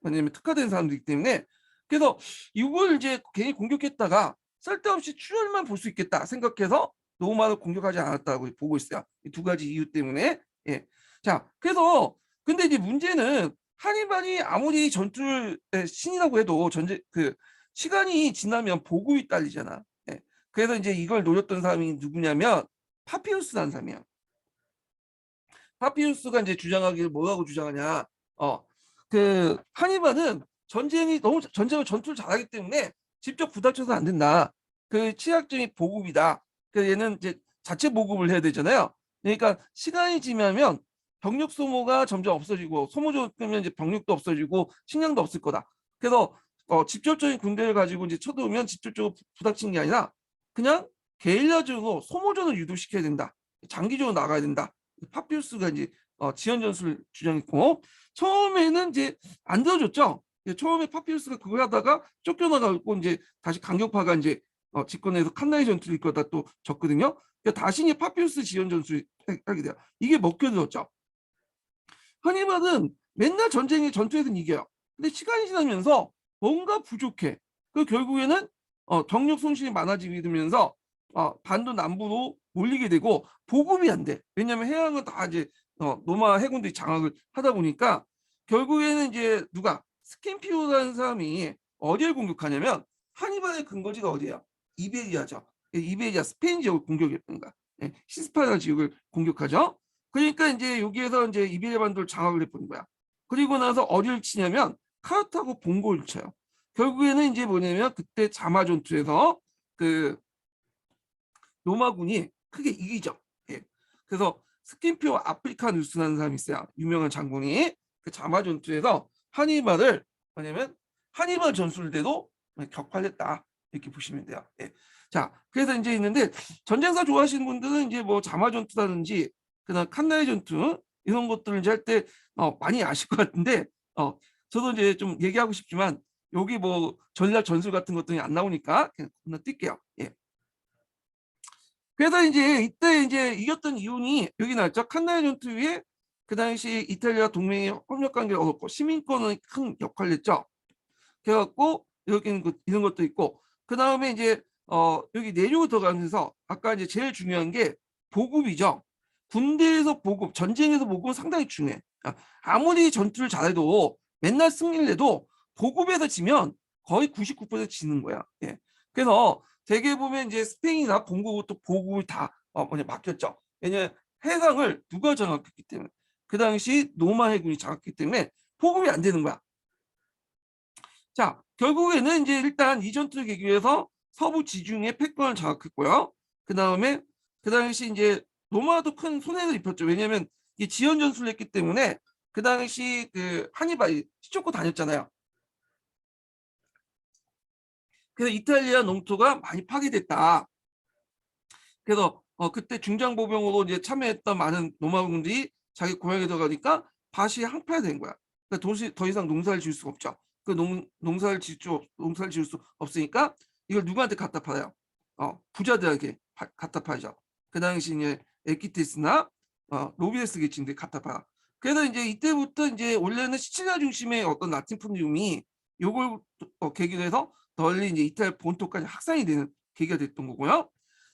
왜냐면 특화된 사람들이기 때문에, 그래서 이걸 이제 괜히 공격했다가 쓸데없이 출혈만 볼 수 있겠다 생각해서 로마를 공격하지 않았다고 보고 있어요. 이 두 가지 이유 때문에. 예. 자, 그래서 근데 이제 문제는 하니발이 아무리 전투의 신이라고 해도 전쟁 그 시간이 지나면 보급이 딸리잖아. 예. 그래서 이제 이걸 노렸던 사람이 누구냐면 파피우스라는 사람이야. 파피우스가 이제 주장하기를 뭐라고 주장하냐? 그 하니발은 전쟁이 너무 전투를 잘하기 때문에 직접 부닥쳐서 안 된다. 그 취약점이 보급이다. 그 얘는 이제 자체 보급을 해야 되잖아요. 그러니까 시간이 지나면 병력 소모가 점점 없어지고 소모적이면 이제 병력도 없어지고 식량도 없을 거다. 그래서 직접적인 군대를 가지고 이제 쳐들어오면 직접적으로 부닥치는 게 아니라 그냥 게릴라적으로 소모전을 유도시켜야 된다. 장기적으로 나가야 된다. 파피루스가 이제 지연 전술을 주장했고, 처음에는 이제 안 들어줬죠. 처음에 파피루스가 그걸 하다가 쫓겨나가고 이제 다시 강경파가 이제 집권해서 칸나이 전투를 이끌다 또 졌거든요. 그러니까 다시 이제 파피루스 지연 전술을 하게 돼요. 이게 먹혀들었죠. 하니발은 맨날 전투에서는 이겨요. 근데 시간이 지나면서 뭔가 부족해. 그 결국에는 병력 손실이 많아지게 되면서 반도 남부로 몰리게 되고 보급이 안 돼. 왜냐하면 해양은 다 이제 노마 해군들이 장악을 하다 보니까 결국에는 이제 누가 스킨피오라는 사람이 어디를 공격하냐면 하니발의 근거지가 어디야? 이베리아죠. 이베리아 스페인 지역을 공격했던 거야. 시스파냐 지역을 공격하죠. 그러니까 이제 여기에서 이제 이베리아 반도를 장악을 해버린 거야. 그리고 나서 어디를 치냐면 카르타고 본고를 쳐요. 결국에는 이제 뭐냐면 그때 자마 전투에서 그 로마군이 크게 이기죠. 예. 그래서 스킨피오 아프리카 뉴스라는 사람이 있어요. 유명한 장군이 그 자마 전투에서 하니발을 뭐냐면 하니발 전술대도 격파했다 이렇게 보시면 돼요. 예. 자, 그래서 이제 있는데 전쟁사 좋아하시는 분들은 이제 뭐 자마 전투라든지 그다음 칸나이 전투 이런 것들을 이제 할 때 많이 아실 것 같은데 저도 이제 좀 얘기하고 싶지만 여기 뭐 전략 전술 같은 것들이 안 나오니까 그냥 건너뛸게요. 예. 그래서 이제 이때 이제 이겼던 이유는 여기 나왔죠. 칸나이 전투 위에 그 당시 이탈리아 동맹이 협력 관계를 얻었고 시민권은 큰 역할을 했죠. 그래갖고 여기는 이런 것도 있고 그 다음에 이제 여기 내륙을 들어가면서 아까 이제 제일 중요한 게 보급이죠. 군대에서 보급, 전쟁에서 보급은 상당히 중요해. 아무리 전투를 잘해도 맨날 승리를 해도 보급에서 지면 거의 99% 지는 거야. 예. 그래서 대개 보면 이제 스페인이나 공국도 보급을 다 맡겼죠. 왜냐면 해상을 누가 장악했기 때문에 그 당시 노마 해군이 장악했기 때문에 보급이 안 되는 거야. 자, 결국에는 이제 일단 이 전투를 계기 위해서 서부 지중해 패권을 장악했고요. 그 다음에 그 당시 이제 로마도 큰 손해를 입혔죠. 왜냐하면 이 지연 전술을 했기 때문에 그 당시 그 하니발이 시쫓고 다녔잖아요. 그래서 이탈리아 농토가 많이 파괴됐다. 그래서 그때 중장보병으로 이제 참여했던 많은 로마군들이 자기 고향에 들어가니까 다시 항파된 거야. 그러니까 더 이상 농사를 지을 수가 없죠. 그 농사를 지을 수 없으니까 이걸 누구한테 갖다 팔아요? 부자들에게 갖다 팔죠. 그 당시 이제 에키테스나 로비에스 계층들 갖다 팔아. 그래서 이제 이때부터 이제 원래는 시칠리아 중심의 어떤 라틴 풍류이 요걸 계기로 해서 널리 이제 이탈리아 본토까지 확산이 되는 계기가 됐던 거고요.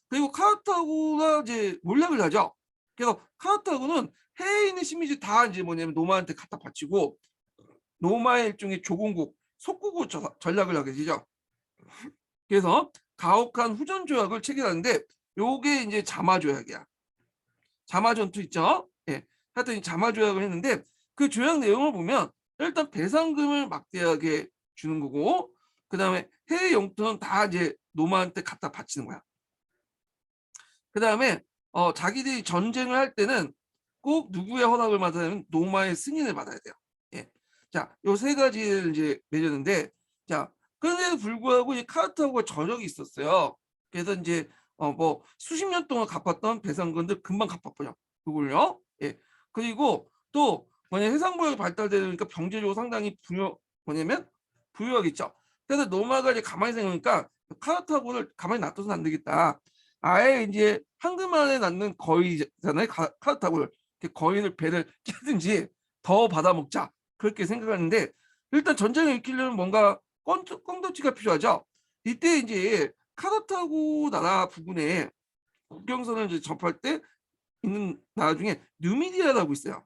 그리고 카르타고가 이제 몰락을 하죠. 그래서 카르타고는 해외에 있는 식민지 다 이제 뭐냐면 로마한테 갖다 바치고 로마의 일종의 조공국, 속국으로 전략을 하게 되죠. 그래서 가혹한 후전 조약을 체결하는데 요게 이제 자마 조약이야. 자마 전투 있죠. 예. 하여튼 자마 조약을 했는데 그 조약 내용을 보면 일단 배상금을 막대하게 주는 거고 그다음에 해외 영토는 다 이제 로마한테 갖다 바치는 거야. 그다음에 자기들이 전쟁을 할 때는 꼭 누구의 허락을 받아야면 노마의 승인을 받아야 돼요. 예. 자, 요 세 가지를 이제 맺었는데 자, 그런데도 불구하고 이 카르타고가 저력이 있었어요. 그래서 이제 뭐 수십 년 동안 갚았던 배상금들 금방 갚아버려. 그걸요. 예. 그리고 또 뭐냐 해상무역이 발달되니까 경제적으로 상당히 뭐냐면 부유하겠죠. 그래서 노마가 이제 가만히 생각하니까 카르타고를 가만히 놔둬서는 안 되겠다. 아예 이제 한글만에 낳는 거위잖아요. 카르타고를 거위를 배를 끼든지 더 받아먹자 그렇게 생각하는데 일단 전쟁을 일으키려면 뭔가 꽁도치가 필요하죠. 이때 이제 카르타고 나라 부근에 국경선을 이제 접할 때 있는 나라 중에 누미디아라고 있어요.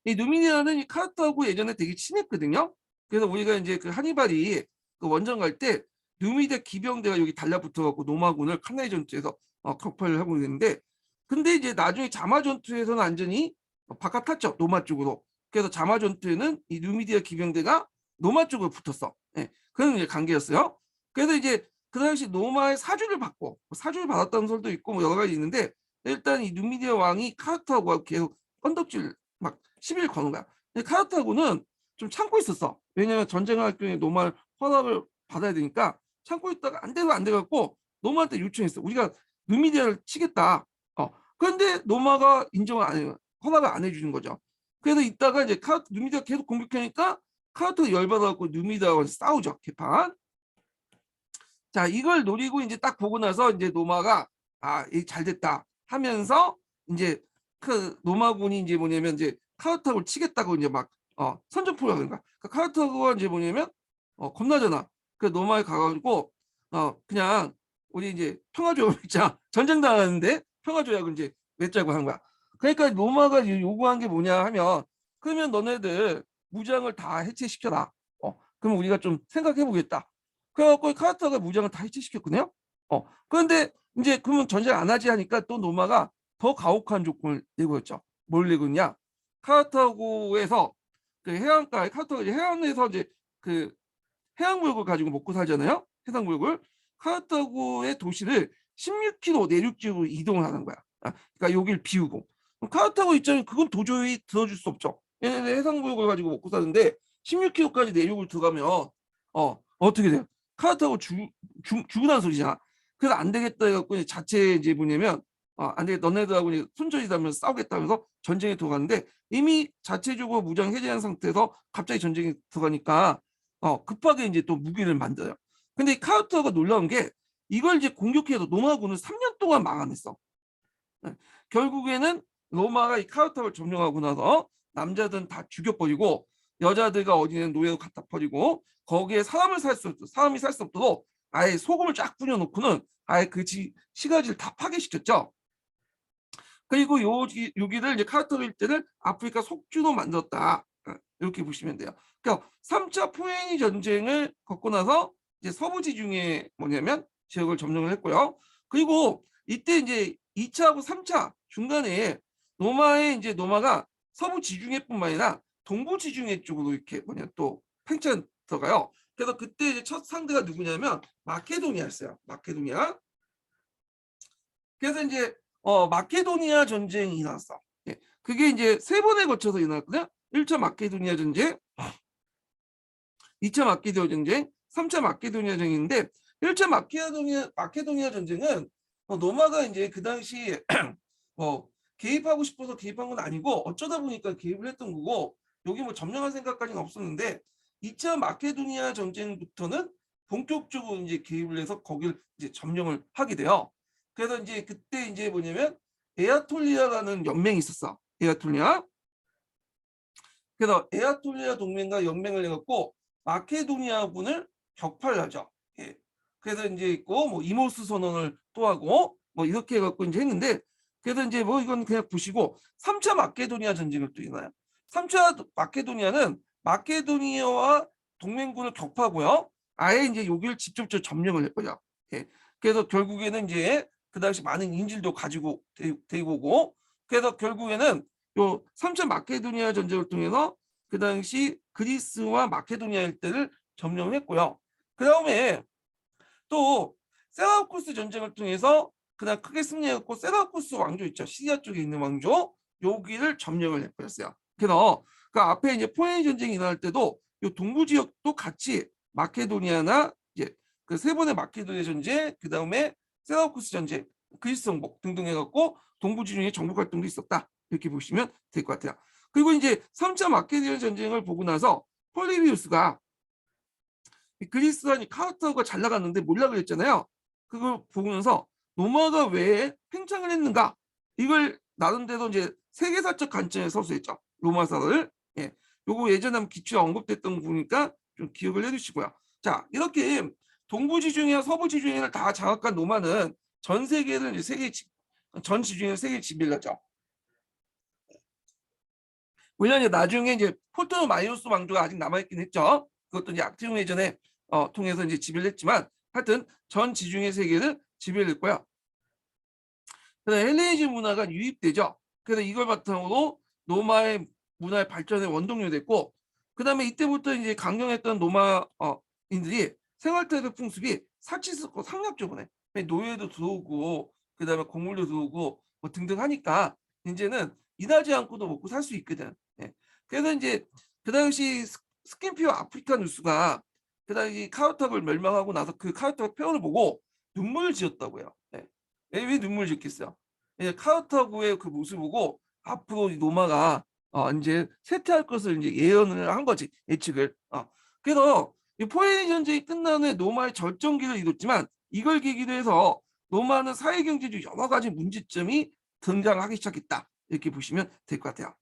이 누미디아는 이 카르타고 예전에 되게 친했거든요. 그래서 우리가 이제 그 하니발이 그 원정 갈 때 누미디아 기병대가 여기 달라붙어갖고 노마군을 칸나이 전투에서 격파를 하고 있는데 근데 이제 나중에 자마 전투에서는 완전히 바깥탔죠. 노마 쪽으로. 그래서 자마 전투에는 이 누미디아 기병대가 노마 쪽으로 붙었어. 예, 그런 이제 관계였어요. 그래서 이제 그 당시 노마의 사주를 받고 사주를 받았다는 설도 있고 뭐 여러 가지 있는데 일단 이 누미디아 왕이 카르타고와 계속 건덕질 막 시비를 거는 거야. 근데 카르타고는 좀 참고 있었어. 왜냐면 전쟁을 할 경우에 노마를 허락을 받아야 되니까 참고 있다가 안 돼도 안 돼갖고 노마한테 요청했어. 우리가 누미디아를 치겠다. 그런데 노마가 인정을 안 해요. 허락을 안 해주는 거죠. 그래서 이따가 이제 누미디아 계속 공격하니까 카우터가 열받아갖고 누미디아와 싸우죠. 개판. 자, 이걸 노리고 이제 딱 보고 나서 이제 노마가 잘 됐다 하면서 이제 그 노마군이 이제 뭐냐면 이제 카우터를 치겠다고 이제 막 선전포가 그러니까 카우터가 이제 뭐냐면 겁나잖아. 그 노마에 가가지고 그냥 우리 이제 평화조약 있잖아. 전쟁 당하는데 평화조약을 이제 맺자고 한 거야. 그러니까 노마가 요구한 게 뭐냐 하면 그러면 너네들 무장을 다 해체시켜라. 그럼 우리가 좀 생각해 보겠다. 그래갖고 카르타가 무장을 다 해체시켰거든요. 그런데 이제 그러면 전쟁 안 하지 하니까 또 노마가 더 가혹한 조건을 내고 있죠. 뭘 내고 있냐? 카르타고에서 그 해안가에 카르타고 해안에서 이제 그 해양무역을 가지고 먹고 살잖아요. 해상무역을. 카르타고의 도시를 16km 내륙 지역으로 이동을 하는 거야. 그러니까 여길 비우고. 카르타고 입장에 그건 도저히 들어줄 수 없죠. 얘네들 해상무역을 가지고 먹고 사는데 16km까지 내륙을 들어가면 어떻게 돼요? 카르타고 죽으라는 소리잖아. 그래서 안 되겠다 해갖고 자체 이제 뭐냐면 안 되겠다 너네들하고 손절이다면서 싸우겠다면서 전쟁에 들어갔는데 이미 자체적으로 무장 해제한 상태에서 갑자기 전쟁에 들어가니까 급하게 이제 또 무기를 만들어요. 근데 이 카르타고가 놀라운 게 이걸 이제 공격해서 로마군을 3년 동안 망하냈어. 결국에는 로마가 이 카르타고를 점령하고 나서 남자들은 다 죽여버리고 여자들과 어린이는 노예로 갖다 버리고 거기에 사람이 살 수 없도록 아예 소금을 쫙 뿌려놓고는 아예 그 시가지를 다 파괴시켰죠. 그리고 여기를 이제 카르타고 일대를 아프리카 속주로 만들었다. 이렇게 보시면 돼요. 그러니까 3차 포에니 전쟁을 겪고 나서 이제 서부 지중해 뭐냐면 지역을 점령을 했고요. 그리고 이때 이제 2차하고 3차 중간에 노마가 서부 지중해뿐만 아니라 동부 지중해 쪽으로 이렇게 또 팽창 들어가요. 그래서 그때 이제 첫 상대가 누구냐면 마케도니아였어요. 마케도니아. 그래서 이제 마케도니아 전쟁이 일어났어. 예. 그게 이제 3번에 거쳐서 일어났거든요. 1차 마케도니아 전쟁, 2차 마케도니아 전쟁, 3차 마케도니아 전쟁인데 1차 마케도니아 전쟁은 노마가 이제 그 당시 개입하고 싶어서 개입한 건 아니고 어쩌다 보니까 개입을 했던 거고 여기 뭐 점령할 생각까지는 없었는데 2차 마케도니아 전쟁부터는 본격적으로 이제 개입을 해서 거기를 이제 점령을 하게 돼요. 그래서 이제 그때 이제 뭐냐면 에아톨리아라는 연맹이 있었어. 에아톨리아. 그래서 에아톨리아 동맹과 연맹을 해갖고 마케도니아군을 격파를 하죠. 예. 그래서 이제 있고 뭐 이모스 선언을 또 하고 뭐 이렇게 해갖고 이제 했는데 그래서 이제 뭐 이건 그냥 보시고 3차 마케도니아 전쟁을 또 일어나요. 3차 마케도니아는 마케도니아와 동맹군을 격파하고요. 아예 이제 여기를 직접적으로 점령을 했거든요. 예. 그래서 결국에는 이제 그 당시 많은 인질도 가지고 데리고 오고 그래서 결국에는 요 3차 마케도니아 전쟁을 통해서 그 당시 그리스와 마케도니아 일대를 점령했고요. 그 다음에 또 세라우쿠스 전쟁을 통해서 그다음 크게 승리했고 세라우쿠스 왕조 있죠. 시리아 쪽에 있는 왕조 여기를 점령을 해버렸어요. 그래서 그 앞에 이제 포에니 전쟁이 일어날 때도 이 동부 지역도 같이 마케도니아나 이제 그 3번의 마케도니아 전쟁, 그 다음에 세라우쿠스 전쟁, 그리스 정복 등등 해갖고 동부 지중해 정복 활동도 있었다. 이렇게 보시면 될 것 같아요. 그리고 이제 3차 마케도니아 전쟁을 보고 나서 폴리비우스가 그리스와 카르타고가 잘 나갔는데 몰라 그랬잖아요. 그걸 보면서 로마가 왜 팽창을 했는가 이걸 나름대로 이제 세계사적 관점에서 서술했죠. 로마사를. 예. 요거 예전에 한번 기초에 언급됐던 거 보니까 좀 기억을 해주시고요. 자, 이렇게 동부 지중해와 서부 지중해를 다 장악한 로마는 전 세계를 이제 전 지중해 세계 지배하죠. 왜냐하면 나중에 이제 포르토마이오스 왕조가 아직 남아있긴 했죠. 그것도 이제 악티움 회전에 통해서 이제 지배를 했지만 하여튼 전 지중해 세계를 지배를 했고요. 그다음에 헬레니즘 문화가 유입되죠. 그래서 이걸 바탕으로 로마의 문화의 발전의 원동력이 됐고 그다음에 이때부터 이제 강경했던 로마인들이 생활태도 풍습이 사치스럽고 상납적으로 해. 노예도 들어오고 그다음에 곡물도 들어오고 뭐 등등 하니까 이제는 일하지 않고도 먹고 살 수 있거든. 예. 그래서 이제 그 당시 스킨피어 아프리카 누스가 그 당시 카르타고를 멸망하고 나서 그 카르타고 표현을 보고 눈물을 지었다고요. 예. 왜 눈물을 짓겠어요? 예, 카르타고의 그 모습을 보고 앞으로 이 로마가 이제 쇠퇴할 것을 이제 예언을 한 거지, 예측을. 그래서 이 포에니 전쟁이 끝난 후에 로마의 절정기를 이뤘지만 이걸 계기로 해서 로마는 사회 경제적 여러 가지 문제점이 등장하기 시작했다. 이렇게 보시면 될 것 같아요.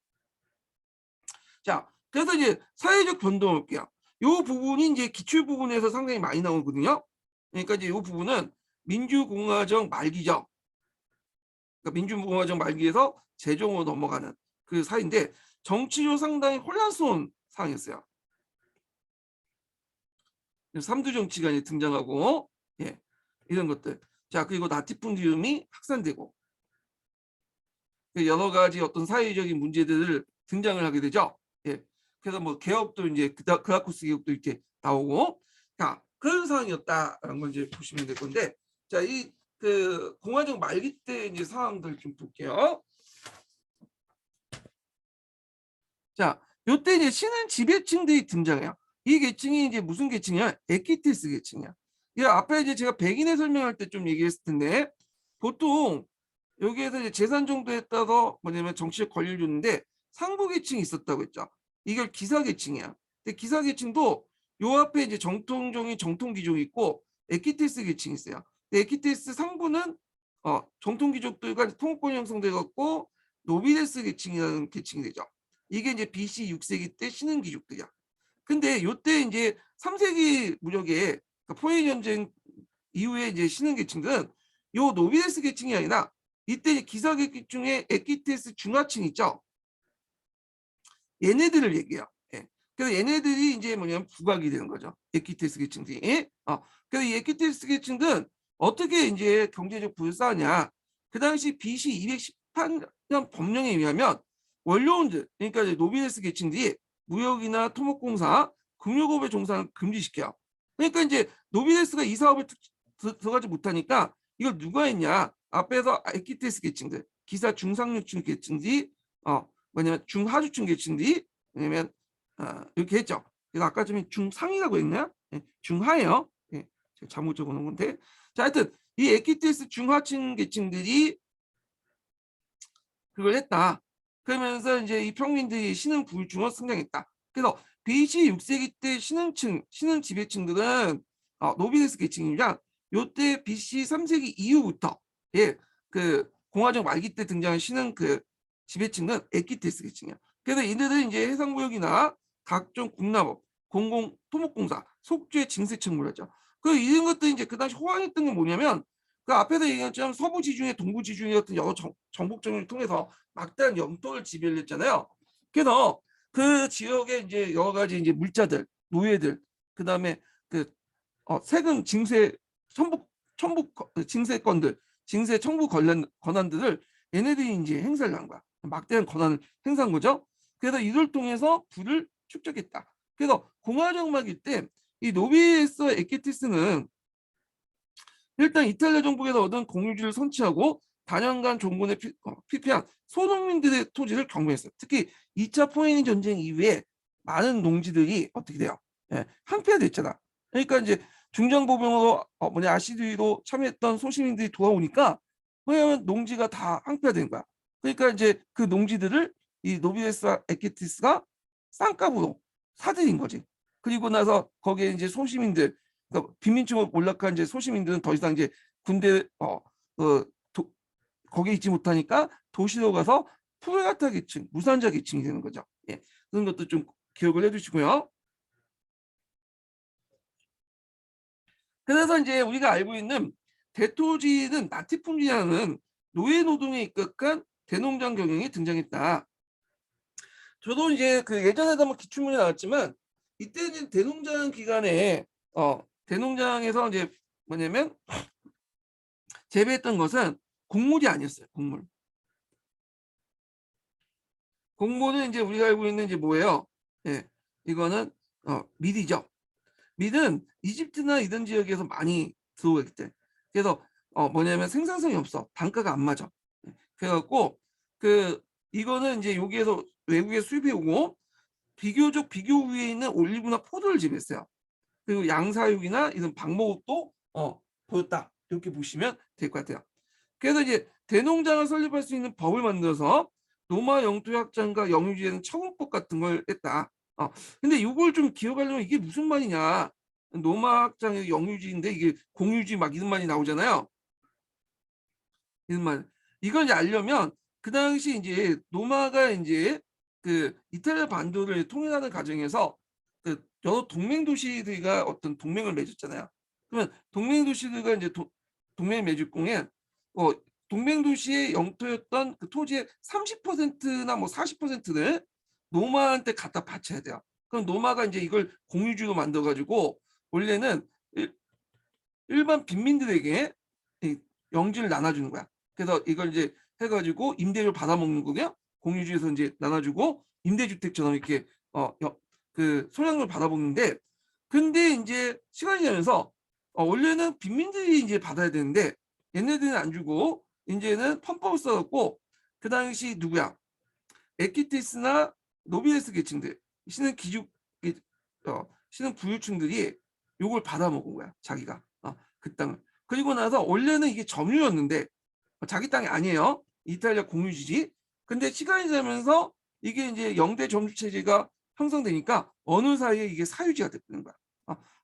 자, 그래서 이제 사회적 변동을 볼게요. 이 부분이 이제 기출 부분에서 상당히 많이 나오거든요. 그러니까 이제 이 부분은 민주공화정 말기죠. 그러니까 민주공화정 말기에서 제정으로 넘어가는 그 사이인데 정치적으로 상당히 혼란스러운 상황이었어요. 삼두 정치가 이제 등장하고, 예, 이런 것들. 자, 그리고 나티풍디즘이 확산되고 여러 가지 어떤 사회적인 문제들을 등장을 하게 되죠. 예. 그래서 뭐 개업도 이제 그라쿠스 개업도 이렇게 나오고, 자, 그런 상황이었다라는 걸 이제 보시면 될 건데, 자, 이 그 공화정 말기 때 이제 상황들 좀 볼게요. 자, 요때 이제 신은 지배층들이 등장해요. 이 계층이 이제 무슨 계층이야? 에키테스 계층이야. 이 앞에 이제 제가 백인의 설명할 때 좀 얘기했을 텐데, 보통 여기에서 이제 재산 정도에 따라서 뭐냐면 정치적 권리를 줬는데 상부 계층이 있었다고 했죠. 이걸 기사 계층이야. 근데 기사 계층도 요 앞에 이제 정통종이 정통 귀족이 있고 에키테스 계층이 있어요. 근데 에키테스 상부는 정통 귀족들과 통합권이 형성돼 갖고 노비데스 계층이라는 계층이 되죠. 이게 이제 BC 6세기 때 신흥 귀족들이야. 근데 요때 이제 3세기 무렵에 그러니까 포에니 전쟁 이후에 이제 신흥 계층들은 요 노비데스 계층이 아니라 이때 기사 계층 중에 에키테스 중하층 있죠. 얘네들을 얘기해요. 예. 그래서 얘네들이 이제 뭐냐면 부각이 되는 거죠. 에키테스 계층들이. 그래서 이 에키테스 계층들은 어떻게 이제 경제적 부를 쌓느냐. 그 당시 BC 218년 법령에 의하면 원료원들, 그러니까 이제 노비데스 계층들이 무역이나 토목공사, 금융업에 종사를 금지시켜요. 그러니까 이제 노비데스가 이 사업에 들어가지 못하니까 이걸 누가 했냐. 앞에서 에키테스 계층들, 기사 중상류층 계층들이 뭐냐면 중하주층 계층들이 왜냐면 이렇게 했죠. 그래서 아까 좀 중상이라고 했나요? 예, 중하예요. 예, 제가 잘못 적어놓은 건데. 자, 하여튼 이 에키테스 중하층 계층들이 그걸 했다. 그러면서 이제 이 평민들이 신흥 부유층으로 성장했다. 그래서 BC 6세기 때 신흥 지배층들은 노비데스 계층이냐, 요때 BC 3세기 이후부터 예, 그 공화정 말기 때 등장한 신흥 그 지배층은 에키테스 계층이야. 그래서 이들은 이제 해상무역이나 각종 군납업, 공공 토목공사, 속주의 징세 책무를 하죠. 그 이런 것들이 이제 그 당시 호황했던 건 뭐냐면 그 앞에서 얘기한 것처럼 서부 지중해, 동부 지중해 같은 여러 정복 정을 통해서 막대한 영토를 지배를 했잖아요. 그래서 그 지역에 이제 여러 가지 이제 물자들, 노예들, 그 다음에 그 세금 징세 천북 징세권들, 징세 청구 권한들을 얘네들이 이제 행사를 한 거야. 막대한 권한을 행사한 거죠. 그래서 이를 통해서 부를 축적했다. 그래서 공화정 말기 때 이 노비에스 에키티스는 일단 이탈리아 정부에서 얻은 공유지를 선취하고 단연간 종군에 피폐한 소농민들의 토지를 경매했어요. 특히 2차 포에니 전쟁 이후에 많은 농지들이 어떻게 돼요? 예, 항폐화됐잖아. 그러니까 이제 중장보병으로 아시드위로 참여했던 소시민들이 돌아오니까 왜냐면 농지가 다 항폐화된 거야. 그러니까 이제 그 농지들을 이 노비에스 에키티스가 싼값으로 사들인 거지. 그리고 나서 거기에 이제 소시민들, 그러니까 빈민층으로 몰락한 이제 소시민들은 더 이상 이제 군대 거기에 있지 못하니까 도시로 가서 프롤레타리아 계층, 무산자 계층이 되는 거죠. 예, 그런 것도 좀 기억을 해두시고요. 그래서 이제 우리가 알고 있는 대토지는 나티품이라는 노예 노동에 입각한 대농장 경영이 등장했다. 저도 이제 그 예전에도 한번 기출문제 나왔지만 이때는 대농장 기간에 대농장에서 이제 뭐냐면 재배했던 것은 곡물이 아니었어요. 곡물은 이제 우리가 알고 있는 이제 뭐예요? 예, 이거는 밀이죠. 밀은 이집트나 이런 지역에서 많이 들어오기 때문에 그래서 뭐냐면 생산성이 없어. 단가가 안 맞아. 그래갖고 그 이거는 이제 여기에서 외국에 수입해 오고 비교적 비교 위에 있는 올리브나 포도를 재배했어요. 그리고 양사육이나 이런 방목도 보였다. 이렇게 보시면 될 것 같아요. 그래서 이제 대농장을 설립할 수 있는 법을 만들어서 노마 영토 확장과 영유지에는 처분법 같은 걸 했다. 근데 이걸 좀 기억하려면 이게 무슨 말이냐? 노마 확장의 영유지인데 이게 공유지 막 이런 말이 나오잖아요. 이런 말. 이걸 이제 알려면 그 당시 이제 노마가 이제 그 이탈리아 반도를 통일하는 과정에서 그 여러 동맹 도시들과 어떤 동맹을 맺었잖아요. 그러면 동맹 도시들과 이제 동맹을 맺을 경우에 동맹 도시의 영토였던 그 토지의 30%나 뭐 40%를 노마한테 갖다 바쳐야 돼요. 그럼 노마가 이제 이걸 공유지로 만들어 가지고 원래는 일반 빈민들에게 이 영지를 나눠주는 거야. 그래서 이걸 이제 해가지고 임대료 받아먹는 거고요. 공유지에서 이제 나눠주고 임대주택처럼 이렇게 그 소량을 받아먹는데, 근데 이제 시간이 지나면서 원래는 빈민들이 이제 받아야 되는데 얘네들은 안 주고 이제는 편법을 써갖고 그 당시 누구야? 에키티스나 노비레스 계층들, 신은 기죽 신은 부유층들이 요걸 받아먹은 거야, 자기가. 그 땅을. 그리고 나서 원래는 이게 점유였는데 자기 땅이 아니에요. 이탈리아 공유지지. 근데 시간이 지나면서 이게 이제 영대 점주 체제가 형성되니까 어느 사이에 이게 사유지가 되는 거야.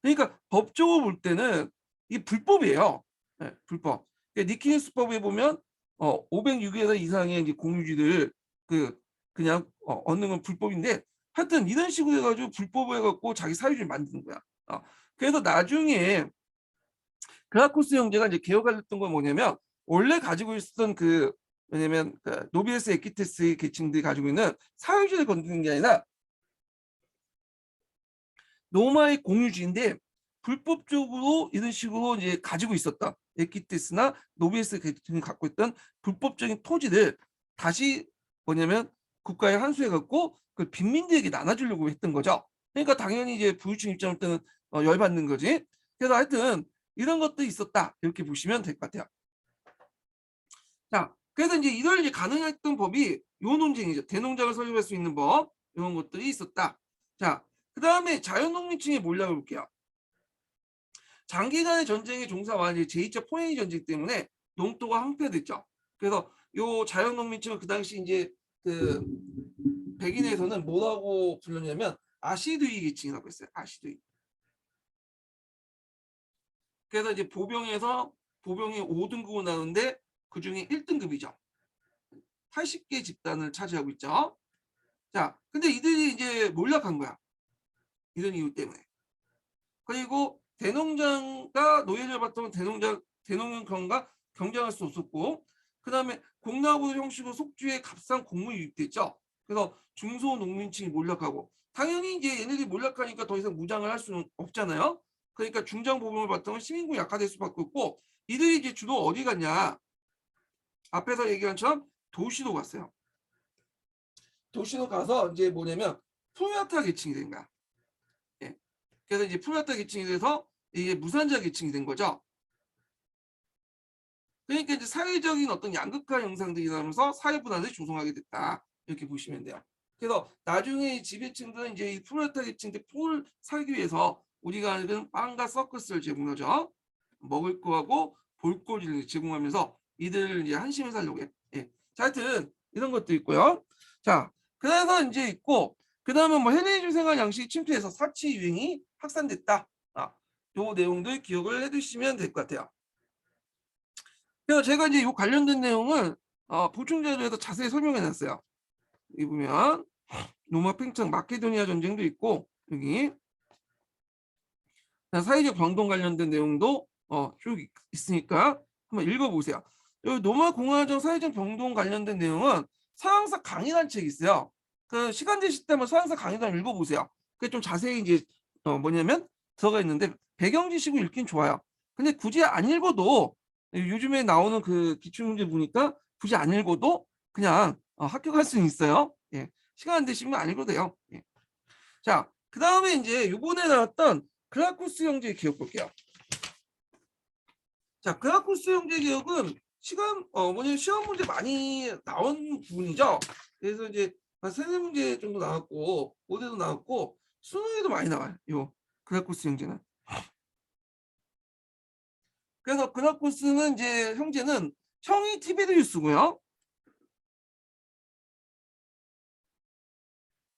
그러니까 법적으로 볼 때는 이게 불법이에요. 네, 불법. 그러니까 니키니스법에 보면 506회 이상의 이제 공유지들 그 그냥 얻는 건 불법인데, 하여튼 이런 식으로 해가지고 불법을 해갖고 자기 사유지를 만드는 거야. 그래서 나중에 그라코스 형제가 이제 개혁했던 건 뭐냐면, 원래 가지고 있었던 그 왜냐면 그 노비에스 에키테스의 계층들이 가지고 있는 사유지를 건드는 게 아니라 로마의 공유지인데 불법적으로 이런 식으로 이제 가지고 있었다. 에키테스나 노비에스 계층이 갖고 있던 불법적인 토지를 다시 뭐냐면 국가에 환수해 갖고 그 빈민들에게 나눠주려고 했던 거죠. 그러니까 당연히 이제 부유층 입장일 때는 열받는 거지. 그래서 하여튼 이런 것도 있었다, 이렇게 보시면 될 것 같아요. 자, 그래서 이제 이걸 이제 가능했던 법이 요 논쟁이죠. 대농장을 설립할 수 있는 법, 이런 것들이 있었다. 자, 그 다음에 자연농민층에 몰락을 볼게요. 장기간의 전쟁의 종사와 제2차 포에니 전쟁 때문에 농토가 황폐됐죠. 그래서 요 자연농민층은 그 당시 이제 그 백인에서는 뭐라고 불렀냐면 아시드위 계층이라고 했어요. 아시드위. 그래서 이제 보병이 5등급으로 나오는데 그 중에 1등급이죠. 80개 집단을 차지하고 있죠. 자, 근데 이들이 이제 몰락한 거야. 이런 이유 때문에. 그리고 대농장가 노예를 받던 대농경과 경쟁할 수 없었고, 그 다음에 공나무 형식으로 속주에 값싼 곡물이 유입됐죠. 그래서 중소농민층이 몰락하고, 당연히 이제 얘네들이 몰락하니까 더 이상 무장을 할 수는 없잖아요. 그러니까 중장보병을 받던 시민군이 약화될 수밖에 없고, 이들이 이제 주로 어디 갔냐? 앞에서 얘기한 것처럼 도시로 갔어요. 도시로 가서 이제 뭐냐면 프로야타 계층이 된 거야. 예. 그래서 이제 프로야타 계층이 돼서 이게 무산자 계층이 된 거죠. 그러니까 이제 사회적인 어떤 양극화 현상들이 일어나면서 사회 분화를 조성하게 됐다, 이렇게 보시면 돼요. 그래서 나중에 지배층들은 이제 이 프로레타 계층들 풀 살기 위해서 우리가 아는 빵과 서커스를 제공하죠. 먹을 거하고 볼거리를 제공하면서 이들을 이제 한심해 살려고 해. 예. 자, 하여튼 이런 것도 있고요. 자, 그래서 이제 있고, 그 다음에 뭐 헬레니즘 생활 양식이 침투해서 사치 유행이 확산됐다. 요 내용들 기억을 해두시면 될 것 같아요. 그래서 제가 이제 요 관련된 내용을 보충 자료에서 자세히 설명해 놨어요. 여기 보면 로마 팽창 마케도니아 전쟁도 있고, 여기 사회적 병동 관련된 내용도 쭉 있으니까 한번 읽어보세요. 여기 로마 공화정 사회적 병동 관련된 내용은 서양사 강의란 책이 있어요. 그 시간 되실 때면 서양사 강의란 읽어보세요. 그게 좀 자세히 이제 뭐냐면 들어가 있는데 배경 지식을 읽긴 좋아요. 근데 굳이 안 읽어도 요즘에 나오는 그 기출문제 보니까 굳이 안 읽어도 그냥 합격할 수는 있어요. 예. 시간 안 되시면 안 읽어도 돼요. 예. 자, 그 다음에 이제 이번에 나왔던 그라쿠스 형제 기억 볼게요. 자, 그라쿠스 형제 기억은 뭐냐면 시험 문제 많이 나온 부분이죠. 그래서 이제 한 세네 문제 정도 나왔고, 5대도 나왔고, 수능에도 많이 나와요. 요 그라쿠스 형제는. 그래서 그라쿠스는 이제 형제는 형이 티베리우스고요.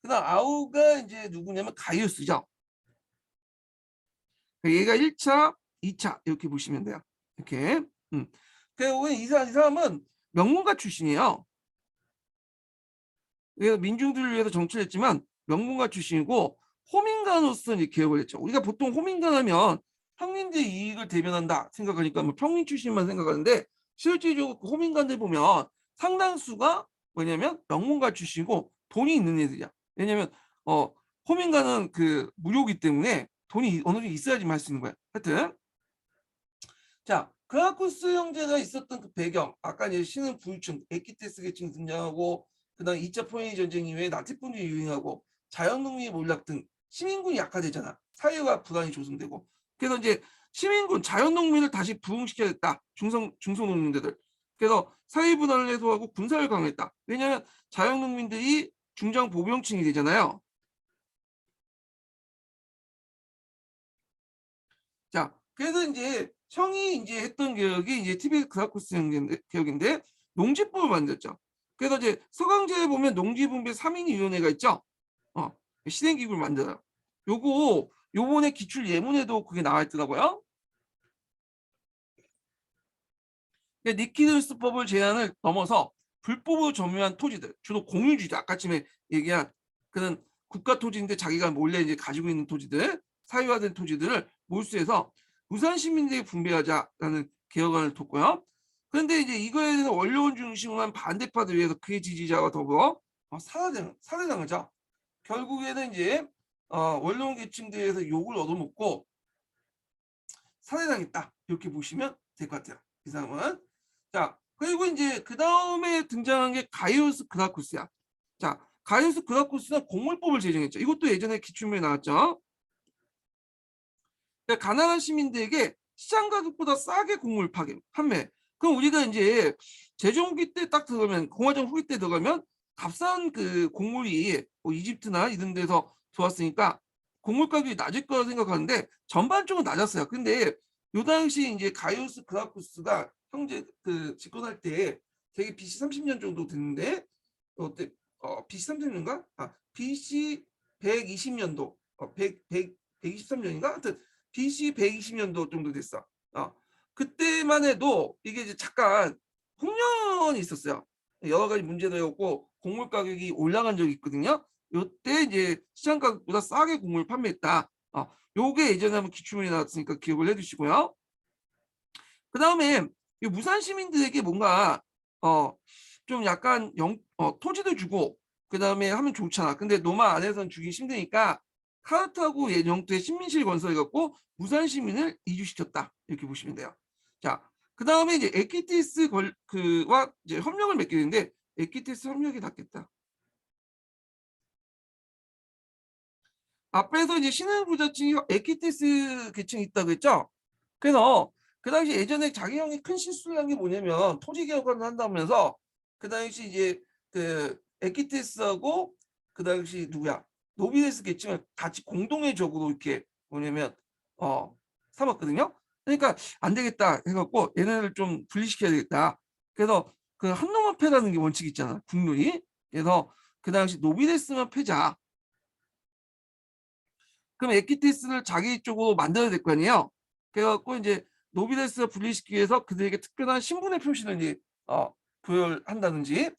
그다음 아우가 이제 누구냐면 가이우스죠. 얘가 1차, 2차 이렇게 보시면 돼요. 이렇게. 그리고 이 사람은 명문가 출신이에요. 그래서 민중들을 위해서 정치를 했지만 명문가 출신이고 호민가로서 이제 개혁을 했죠. 우리가 보통 호민가 하면 평민들 이익을 대변한다 생각하니까 뭐 평민 출신만 생각하는데 실질적으로 그 호민가들 보면 상당수가 뭐냐면 명문가 출신이고 돈이 있는 애들이야. 왜냐면 호민가는 그 무료기 때문에 돈이 어느 정도 있어야지만 할 수 있는 거야. 하여튼 자, 그라쿠스 형제가 있었던 그 배경, 아까 이제 신흥 부유층, 에키테스 계층 등장하고, 그다음 2차 포에니 전쟁 이후에 나치뿐이 유행하고, 자연농민의 몰락 등 시민군이 약화되잖아. 사회와 불안이 조성되고. 그래서 이제 시민군, 자연농민을 다시 부흥시켜야겠다. 중소농민들. 그래서 사회 분란을 해소하고 군사를 강화했다. 왜냐하면 자연농민들이 중장 보병층이 되잖아요. 자, 그래서 이제 형이 이제 했던 개혁이 이제 티베트 그라쿠스 개혁인데 농지법을 만들었죠. 그래서 이제 서강제에 보면 농지분배 3인위원회가 있죠. 실행기구를 만들어요. 요거 요번에 기출 예문에도 그게 나와 있더라고요. 니키드스법을 제한을 넘어서 불법으로 점유한 토지들, 주로 공유주의자, 아까쯤에 얘기한 그런 국가 토지인데 자기가 몰래 이제 가지고 있는 토지들, 사유화된 토지들을 몰수해서 무산 시민들에게 분배하자라는 개혁안을 뒀고요. 그런데 이제 이거에 대해서 원로원 중심으로 한 반대파들 위해서 그의 지지자와 더불어 살해당하죠. 결국에는 이제 원로원 계층들에서 욕을 얻어먹고 살해당했다 이렇게 보시면 될 것 같아요. 이 사람은. 자, 그리고 이제 그 다음에 등장한 게 가이우스 그라쿠스야. 자, 가이우스 그라쿠스는 공물법을 제정했죠. 이것도 예전에 기출문에 나왔죠. 그러니까 가난한 시민들에게 시장 가격보다 싸게 곡물 판매. 그럼 우리가 이제 제종기 때 딱 들어가면 공화정 후기 때 들어가면 값싼 그 곡물이 뭐 이집트나 이런 데서 좋았으니까 곡물 가격이 낮을 거라 생각하는데 전반적으로 낮았어요. 근데 요 당시 이제 가이우스 그라쿠스가 형제 그 집권할 때 되게 BC 30년 정도 됐는데 어때 BC 30년인가? BC 120년도 123년인가? 하여튼 BC 120년도 정도 됐어. 그때만 해도 이게 이제 잠깐 홍련이 있었어요. 여러 가지 문제도 였고 곡물 가격이 올라간 적이 있거든요. 요때 이제 시장 가격보다 싸게 곡물 판매했다. 요게 예전에 한번 기출문이 나왔으니까 기억을 해두시고요. 그 다음에 무산 시민들에게 뭔가 좀 약간 토지도 주고 그 다음에 하면 좋잖아. 근데 노마 안에서는 주기 힘드니까 카르타고 영토에 식민실 건설해갖고 무산 시민을 이주시켰다. 이렇게 보시면 돼요. 자, 그 다음에 이제 에키티스 그와 이제 협력을 맺게 되는데 에키티스 협력이 닿겠다. 앞에서 이제 신흥 부자층이 에키티스 계층이 있다고 했죠. 그래서 그 당시 예전에 자기 형이 큰 실수를 한 게 뭐냐면 토지 개혁을 한다면서 그 당시 이제 그 에키테스하고 그 당시 누구야 노비데스 계층을 같이 공동의 적으로 이렇게 뭐냐면 삼았거든요. 그러니까 안 되겠다 해갖고 얘네를 좀 분리시켜야 되겠다. 그래서 그 한놈만 패라는 게 원칙 있잖아 국룰이. 그래서 그 당시 노비데스만 패자. 그럼 에키테스를 자기 쪽으로 만들어야 될 거 아니에요. 그래갖고 이제 노비데스를 분리시키기 위해서 그들에게 특별한 신분의 표시를 이제 부여한다든지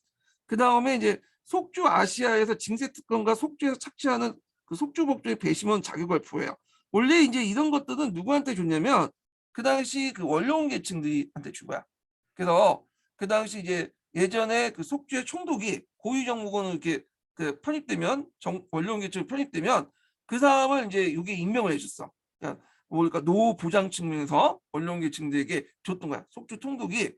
그 다음에 이제 속주 아시아에서 징세 특권과 속주에서 착취하는 그 속주 복주의 배심원 자격을 부여해요. 원래 이제 이런 것들은 누구한테 줬냐면 그 당시 그 원로원 계층들한테 준 거야. 그래서 그 당시 이제 예전에 그 속주의 총독이 고위정무관으로 이렇게 그 편입되면 원로원 계층 편입되면 그 사람을 이제 여기 임명을 해줬어. 그러니까 뭐랄까 노 보장 측면에서 언론 계층들에게 줬던 거야. 속주 통독이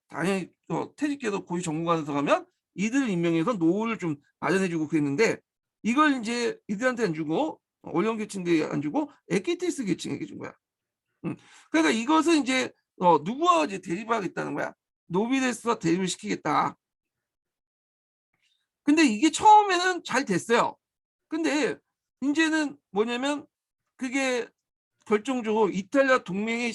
당연히 퇴직해서 고위 정무관에서 가면 이들 임명해서 노를 좀 마련해주고 그랬는데 이걸 이제 이들한테 안 주고 언론 계층들에 안 주고 에키티스 계층에게 준 거야. 그러니까 이것은 이제 누구와 이제 대립하겠다는 거야. 노비데스와 대립을 시키겠다. 근데 이게 처음에는 잘 됐어요. 근데 이제는 뭐냐면 그게 결정적으로 이탈리아 동맹의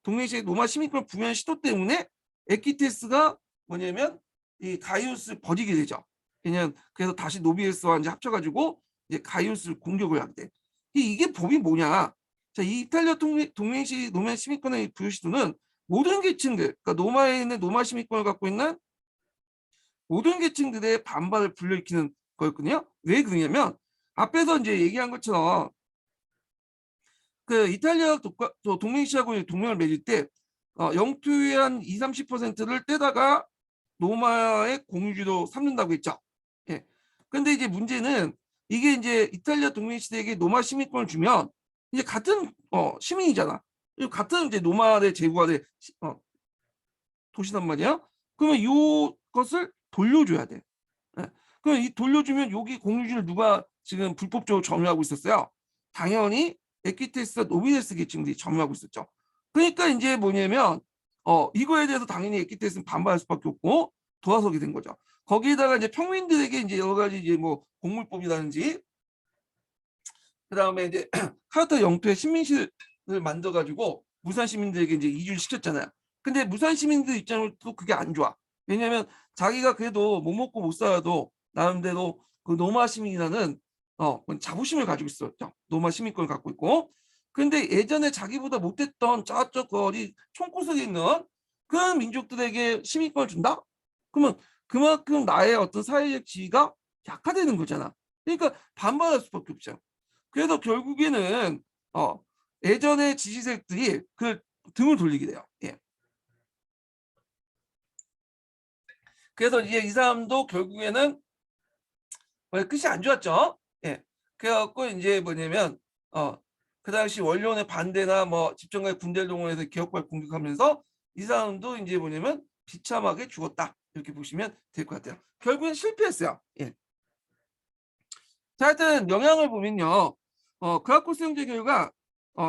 동맹시의 로마 시민권 부면 시도 때문에 에퀴테스가 뭐냐면 이 가이우스를 버리게 되죠. 그냥 그래서 다시 노비에스와 이제 합쳐가지고 이제 가이우스를 공격을 하게 돼. 이게 법이 뭐냐? 자, 이 이탈리아 동맹시 노마 시민권의 부여 시도는 모든 계층들, 그러니까 노마에 있는 노마 시민권을 갖고 있는 모든 계층들의 반발을 불러일으키는 거였거든요. 왜 그러냐면 앞에서 이제 얘기한 것처럼 그 이탈리아 동맹시하고 동맹을 맺을 때 영토의 한 20, 30%를 떼다가 로마의 공유지로 삼는다고 했죠. 예. 근데 이제 문제는 이게 이제 이탈리아 동맹 시대에게 로마 시민권을 주면 이제 같은 시민이잖아. 같은 이제 로마의 제국가 될 도시단 말이야. 그러면 이것을 돌려줘야 돼. 예. 그럼 이 돌려주면 여기 공유지를 누가 지금 불법적으로 점유하고 있었어요? 당연히 에퀴테스와 노비네스 계층들이 점유하고 있었죠. 그러니까 이제 뭐냐면 이거에 대해서 당연히 에퀴테스는 반발할 수밖에 없고 돌아서게 된 거죠. 거기에다가 이제 평민들에게 이제 여러 가지 이제 뭐 공물법이라든지 그다음에 이제 카르타 영토에 식민시를 만들어 가지고 무산 시민들에게 이제 이주를 시켰잖아요. 근데 무산 시민들 입장으로 또 그게 안 좋아. 왜냐면 자기가 그래도 못 먹고 못 살아도 나름대로 그 노마 시민이라는 자부심을 가지고 있었죠. 노마 시민권을 갖고 있고. 근데 예전에 자기보다 못했던 저쪽 거리 총구석에 있는 그런 민족들에게 시민권을 준다? 그러면 그만큼 나의 어떤 사회적 지위가 약화되는 거잖아. 그러니까 반발할 수밖에 없죠. 그래서 결국에는 예전의 지지세력들이 그 등을 돌리게 돼요. 예. 그래서 이제 이 사람도 결국에는 끝이 안 좋았죠. 예. 그래갖고 이제 뭐냐면 그 당시 원로원의 반대나 뭐 집정관의 군대를 동원해서 개혁발 공격하면서 이 사람도 이제 뭐냐면 비참하게 죽었다. 이렇게 보시면 될 것 같아요. 결국엔 실패했어요. 예. 자, 하여튼 영향을 보면요. 그라코스 형제 결과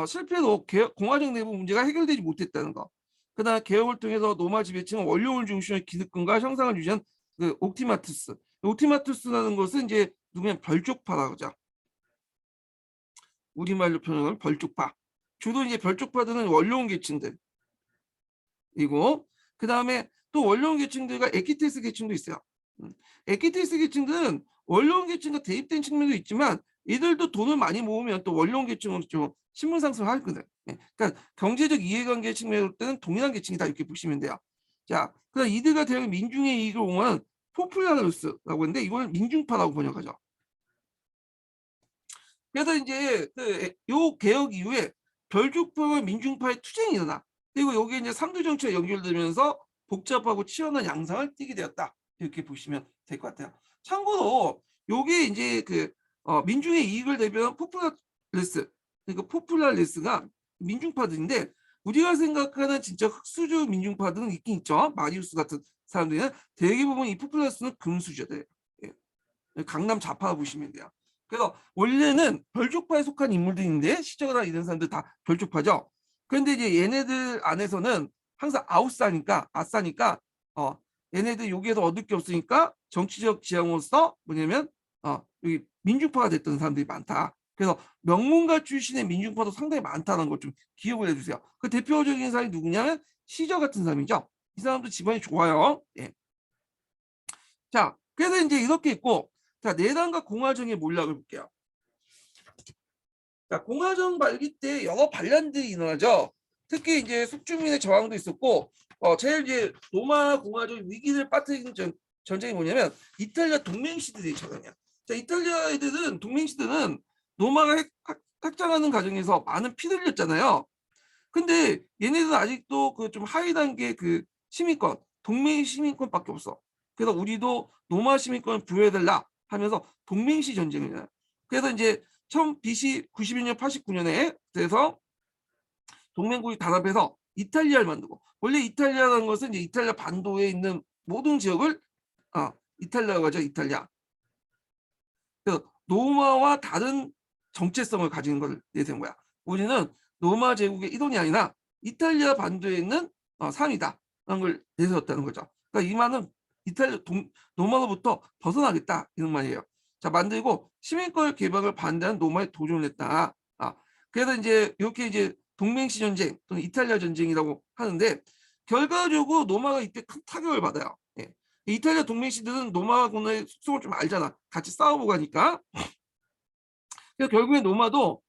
실패로 공화정 내부 문제가 해결되지 못했다는 거. 그다음 개혁을 통해서 노마 지배층은 원료를 중심의 기득권과 형상을 유지한 그 옥티마투스. 옥티마투스라는 것은 이제 누구냐 별쪽파라고 하죠. 우리말로 표현하면 별쪽파. 주로 이제 별쪽파들은 원로원 계층들. 이고 그다음에 또 원로원 계층들과 에키테스 계층도 있어요. 에키테스 계층들은 원로원 계층과 대입된 측면도 있지만 이들도 돈을 많이 모으면 또 원로원 계층으로 좀 신분 상승을 하거든. 그러니까 경제적 이해관계 측면으로 때는 동일한 계층이다 이렇게 보시면 돼요. 자, 그다음 이들과 대응 민중의 이익을 옹호하는 포퓰라루스라고 하는데 이걸 민중파라고 번역하죠. 그래서 이제 요 개혁 이후에 별족파와 민중파의 투쟁이 일어나. 그리고 여기에 이제 삼두 정치가 연결되면서 복잡하고 치열한 양상을 띠게 되었다. 이렇게 보시면 될 것 같아요. 참고로 요게 이제 그 민중의 이익을 대변한 포퓰라리스, 그러니까 포퓰라리스가 민중파들인데 우리가 생각하는 진짜 흑수저 민중파들은 있긴 있죠. 마리우스 같은 사람들은 대개 보면 이 포퓰라리스는 금수저들. 예. 강남 좌파 보시면 돼요. 그래서 원래는 별족파에 속한 인물들인데 시저나 이런 사람들 다 별족파죠. 그런데 이제 얘네들 안에서는 항상 아웃사니까 아싸니까 얘네들 여기에서 얻을 게 없으니까 정치적 지향으로서 뭐냐면 여기 민중파가 됐던 사람들이 많다. 그래서 명문가 출신의 민중파도 상당히 많다는 걸 좀 기억을 해주세요. 그 대표적인 사람이 누구냐면 시저 같은 사람이죠. 이 사람도 집안이 좋아요. 예. 자, 그래서 이제 이렇게 있고, 자, 내란과 공화정의 몰락을 볼게요. 자, 공화정 말기 때 여러 반란들이 일어나죠. 특히 이제 숙주민의 저항도 있었고, 제일 이제 로마 공화정 위기를 빠뜨린 전쟁이 뭐냐면 이탈리아 동맹시들이 저항이야. 자, 이탈리아 애들은 동맹시들은 로마가 확장하는 과정에서 많은 피를 흘렸잖아요. 근데 얘네들은 아직도 그 좀 하위 단계 그 시민권, 동맹 시민권밖에 없어. 그래서 우리도 노마 시민권을 부여해달라 하면서 동맹시 전쟁을 해요. 그래서 이제 처음 BC 92년 89년에 그래서 동맹국이 단합해서 이탈리아를 만들고 원래 이탈리아라는 것은 이제 이탈리아 반도에 있는 모든 지역을 이탈리아가 하죠. 이탈리아. 그래서 로마와 다른 정체성을 가지는 걸 내세운 거야. 우리는 로마 제국의 일원이 아니라 이탈리아 반도에 있는 삶이다 라는 걸 내세웠다는 거죠. 그러니까 이 말은 로마로부터 벗어나겠다 이런 말이에요. 자, 만들고 시민권 개방을 반대하는 로마에 도전을 했다. 그래서 이제 이렇게 이제 동맹시 전쟁 또는 이탈리아 전쟁이라고 하는데 결과적으로 노마가 이때 큰 타격을 받아요. 예. 이탈리아 동맹시들은 노마군의 속성을 좀 알잖아. 같이 싸워보고 하니까. 그래서 결국에 노마도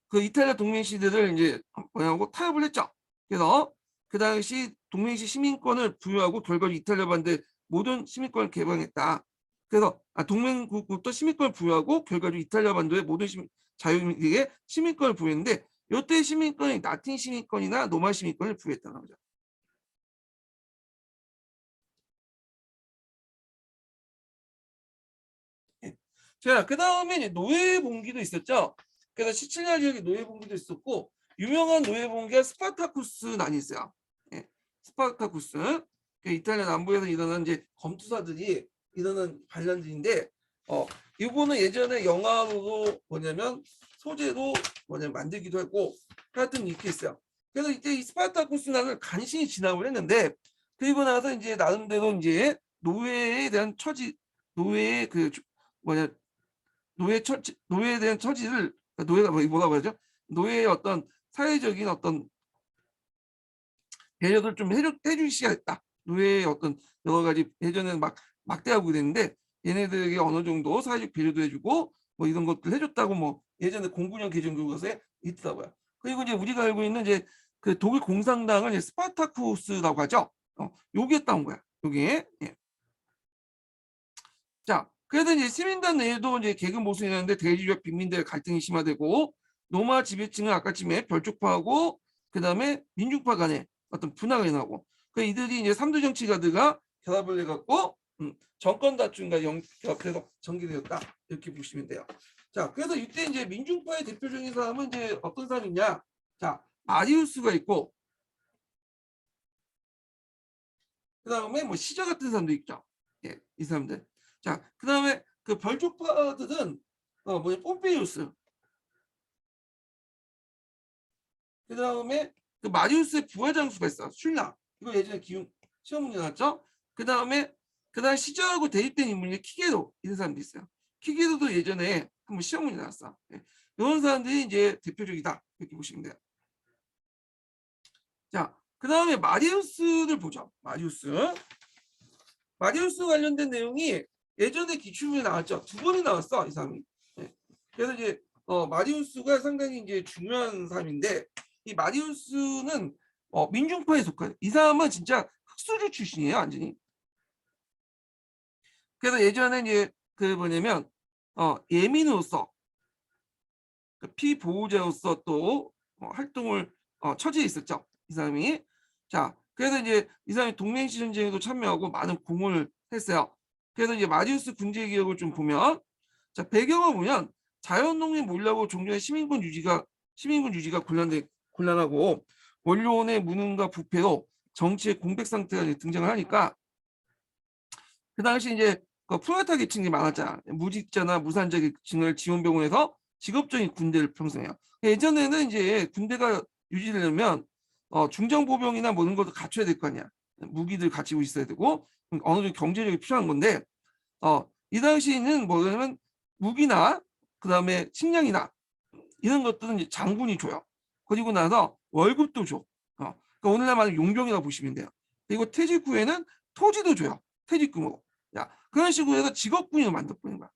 그 이탈리아 동맹시들을 이제 뭐냐고 타협을 했죠. 그래서 그 당시 동맹시 시민권을 부여하고 결과적으로 이탈리아 반대 모든 시민권을 개방했다. 그래서 동맹국부터 시민권을 부여하고 결과적으로 이탈리아 반도의 모든 자유민에게 시민권을 부여했는데 이때 시민권이 라틴 시민권이나 노마 시민권을 부여했다는 거죠. 자, 그 다음에 노예 봉기도 있었죠. 그래서 시칠리아 지역에 노예 봉기도 있었고 유명한 노예 봉기가 스파르타쿠스는 있어요. 예, 스파르타쿠스. 이탈리아 남부에서 일어난 이제 검투사들이 일어난 반란들인데 이거는 예전에 영화로도 뭐냐면 소재로 뭐냐면 만들기도 했고 하여튼 이렇게 있어요. 그래서 이때 이 스파르타쿠스난을 간신히 진압을 했는데 그리고 나서 이제 나름대로 이제 노예에 대한 처지 노예의 그 뭐냐 노예에 대한 처지를 노예가 뭐라고 하죠? 노예의 어떤 사회적인 어떤 배려를 좀 해주기 시작했다. 노예의 어떤 여러 가지 예전에는 막 막대하고 그랬는데 얘네들에게 어느 정도 사회적 배려도 해주고 뭐 이런 것들 해줬다고 뭐 예전에 09년 개정 교과서에 있더라고요. 그리고 이제 우리가 알고 있는 이제 그 독일 공산당을 이제 스파르타쿠스라고 하죠. 요게 따온 거야. 요게. 예. 자, 그래서 이제 시민단 내에도 이제 계급 모순이 나는데 대리주와 빈민들의 갈등이 심화되고 노마 지배층은 아까쯤에 별쪽파하고 그 다음에 민중파 간의 어떤 분화가 일어나고 그 이들이 이제 삼두 정치가드가 결합을 해갖고 정권 다툼과 연합해서 전개되었다 이렇게 보시면 돼요. 자, 그래서 이때 이제 민중파의 대표적인 사람은 이제 어떤 사람이냐? 자, 마리우스가 있고 그 다음에 뭐 시저 같은 사람도 있죠. 예, 이 사람들. 자, 그 다음에 그 벌쪽파들은 뭐냐 폼페이우스. 그 다음에 그 마리우스의 부하 장수가 있어. 슐라. 이거 예전에 기운 시험 문제 나왔죠. 그 다음에 그다음 시저하고 대립된 인물이 키게도 이런 사람도 있어요. 키게도도 예전에 한번 시험 문제 나왔어. 예. 이런 사람들이 이제 대표적이다 이렇게 보시면 돼요. 자, 그 다음에 마리우스를 보죠. 마리우스 관련된 내용이 예전에 기출문제 나왔죠. 2번이 나왔어 이 사람이. 네. 그래서 이제 마리우스가 상당히 이제 중요한 사람인데 이 마리우스는 민중파에 속한 이 사람은 진짜 흑수저 출신이에요 완전히. 그래서 예전에 이제 그 뭐냐면 예민으로서 피보호자로서 또 활동을 처지에 있었죠 이 사람이. 자, 그래서 이제 이 사람이 동맹시 전쟁에도 참여하고 많은 공헌을 했어요. 그래서 이제 마리우스 군제 기억을 좀 보면 자 배경을 보면 자연농민 몰락으로 종전의 시민군 유지가 곤란하고 원료원의 무능과 부패로 정치의 공백 상태가 등장을 하니까 그 당시 이제 그 프롤레타 계층이 많았잖아. 무직자나 무산자 계층을 지원병원에서 직업적인 군대를 형성해요. 예전에는 이제 군대가 유지되려면 중정보병이나 뭐 이런 것도 갖춰야 될 거 아니야. 무기들 가지고 있어야 되고 어느 정도 경제력이 필요한 건데 이 당시에는 뭐냐면 무기나 그다음에 식량이나 이런 것들은 이제 장군이 줘요. 그리고 나서 월급도 줘. 그러니까 오늘날 말하는 용병이라고 보시면 돼요. 그리고 퇴직 후에는 토지도 줘요. 퇴직금으로. 야, 그런 식으로 해서 직업군인을 만들어버린 거야.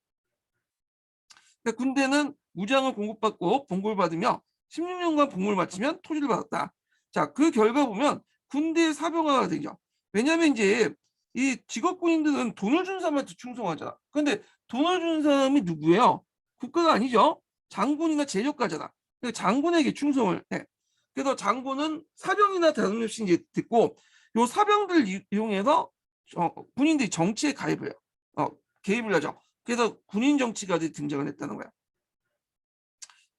그러니까 군대는 무장을 공급받고 봉급을 받으며 16년간 복무를 마치면 토지를 받았다. 자, 그 결과 보면 군대 사병화가 되죠. 왜냐하면 이제 이 직업군인들은 돈을 준 사람한테 충성하잖아. 그런데 돈을 준 사람이 누구예요? 국가가 아니죠. 장군이나 제적가잖아. 그러니까 장군에게 충성을 해. 그래서 장군은 사병이나 다른 것이 이제 듣고 요 사병들 이용해서 군인들이 정치에 가입을 해요. 개입을 하죠. 그래서 군인 정치가 등장을 했다는 거야.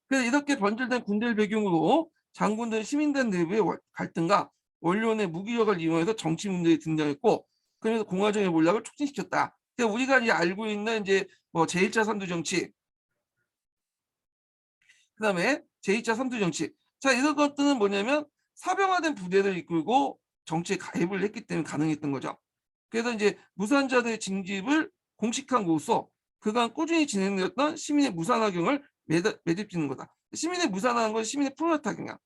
그래서 이렇게 번질된 군대를 배경으로 장군들 시민단 내부의 갈등과 원료원의 무기력을 이용해서 정치 문제에 등장했고 그래서 공화정의 몰락을 촉진시켰다. 그러니까 우리가 이제 알고 있는 이제 뭐 제1차 선두 정치, 그다음에 제2차 선두 정치. 자, 이런 것들은 뭐냐면 사병화된 부대를 이끌고 정치에 가입을 했기 때문에 가능했던 거죠. 그래서 이제 무산자들의 징집을 공식함으로써 그간 꾸준히 진행되었던 시민의 무산화경을 매듭짓는 거다. 시민의 무산화한 건 시민의 프롤레타경이야.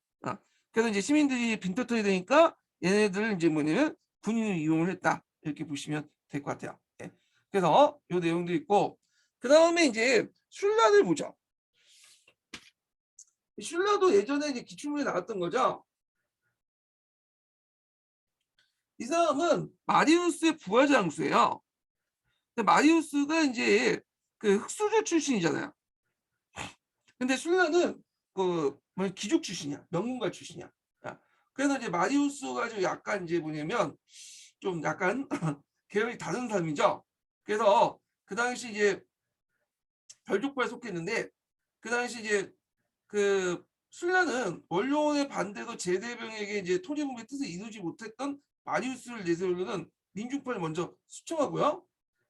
그래서 이제 시민들이 빈터털이 되니까 얘네들을 이제 뭐냐면 군인을 이용을 했다. 이렇게 보시면 될 것 같아요. 예. 그래서 요 내용도 있고 그다음에 이제 슐라를 보죠. 슐라도 예전에 이제 기출문에 나왔던 거죠. 이 사람은 마리우스의 부하 장수예요. 근데 마리우스가 이제 그 흑수저 출신이잖아요. 근데 슐라는 그 뭐 귀족 출신이야. 명문가 출신이야. 야, 그래서 이제 마리우스가 좀 약간 이제 뭐냐면 좀 약간 계열이 다른 사람이죠. 그래서 그 당시 이제 별족파에 속했는데 그 당시 이제 그 슐라는 원로원의 반대로 제대병에게 이제 토리공의 뜻을 이루지 못했던 마리우스를 내세우려는 민중파를 먼저 수청하고요.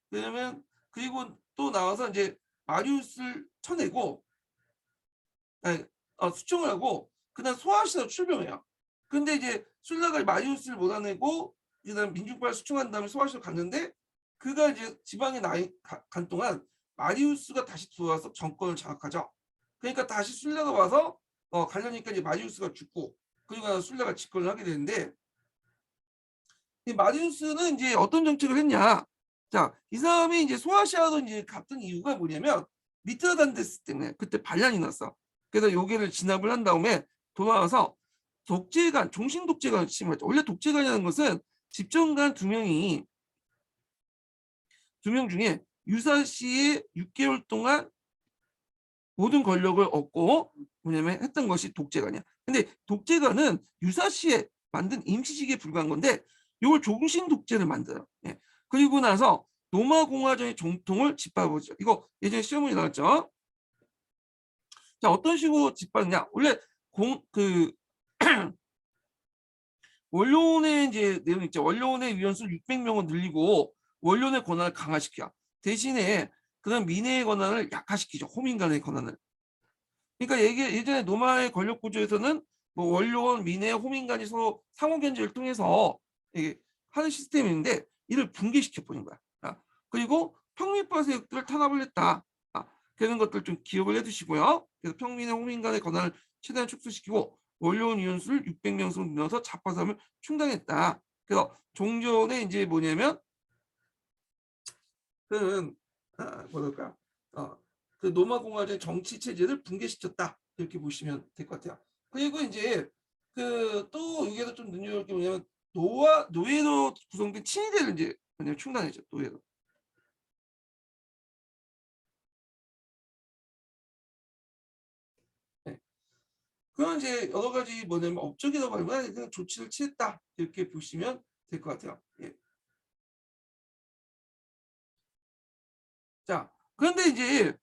그러면 그리고 또 나와서 이제 마리우스를 쳐내고 아니, 수청을 하고 그다음 소아시로 출병해요. 근데 이제 슐라가 마리우스를 몰아내고 그다음 민중파를 수청한 다음에 소아시로 갔는데 그가 이제 지방에 간 동안 마리우스가 다시 들어와서 정권을 장악하죠. 그러니까 다시 슐라가 와서 가려니까 이제 마리우스가 죽고 그리고 슐라가 집권을 하게 되는데 이 마리우스는 이제 어떤 정책을 했냐? 자, 이 사람이 이제 소아시아로 이제 갔던 이유가 뭐냐면 미트라단데스 때문에 그때 반란이 났어. 그래서 요괴를 진압을 한 다음에 돌아와서 독재관, 종신 독재관을 침했죠. 원래 독재관이라는 것은 집정관 두 명 중에 유사시에 6개월 동안 모든 권력을 얻고 뭐냐면 했던 것이 독재관이야. 근데 독재관은 유사시에 만든 임시직에 불과한 건데 이걸 종신 독재를 만들어요. 예. 그리고 나서 로마 공화정의 정통을 짓밟아보죠. 이거 예전에 시험문이 나왔죠. 자, 어떤 식으로 짓밟느냐? 원래 그 원로원의 이제 내용 있죠. 원로원의 위원수 600명을 늘리고 원로원의 권한을 강화시켜. 대신에 그런 민의의 권한을 약화시키죠. 호민간의 권한을. 그러니까 예전에 노마의 권력 구조에서는 뭐 원로원, 민의, 호민간이 서로 상호 견제를 통해서 이게 하는 시스템인데 이를 붕괴시켜 버린 거야. 그리고 평민파 세력들을 탄압을 했다. 그런 것들 좀 기억을 해두시고요. 그래서 평민의 호민간의 권한을 최대한 축소시키고 원로원 위원수를 600명 정도 늘려서 자파섬을 충당했다. 그래서 종전에 이제 뭐냐면 그 뭐랄까 그 로마 공화국의 정치 체제를 붕괴시켰다 이렇게 보시면 될 것 같아요. 그리고 이제 그 또 여기에서 좀 눈여겨볼 게 뭐냐면 노예로 구성된 친위대를 이제 뭐냐면 충당했죠. 노예로. 네. 그런 이제 여러 가지 뭐냐면 업적이라고 하면 그냥 조치를 취했다 이렇게 보시면 될 것 같아요. 예. 자, 그런데 이제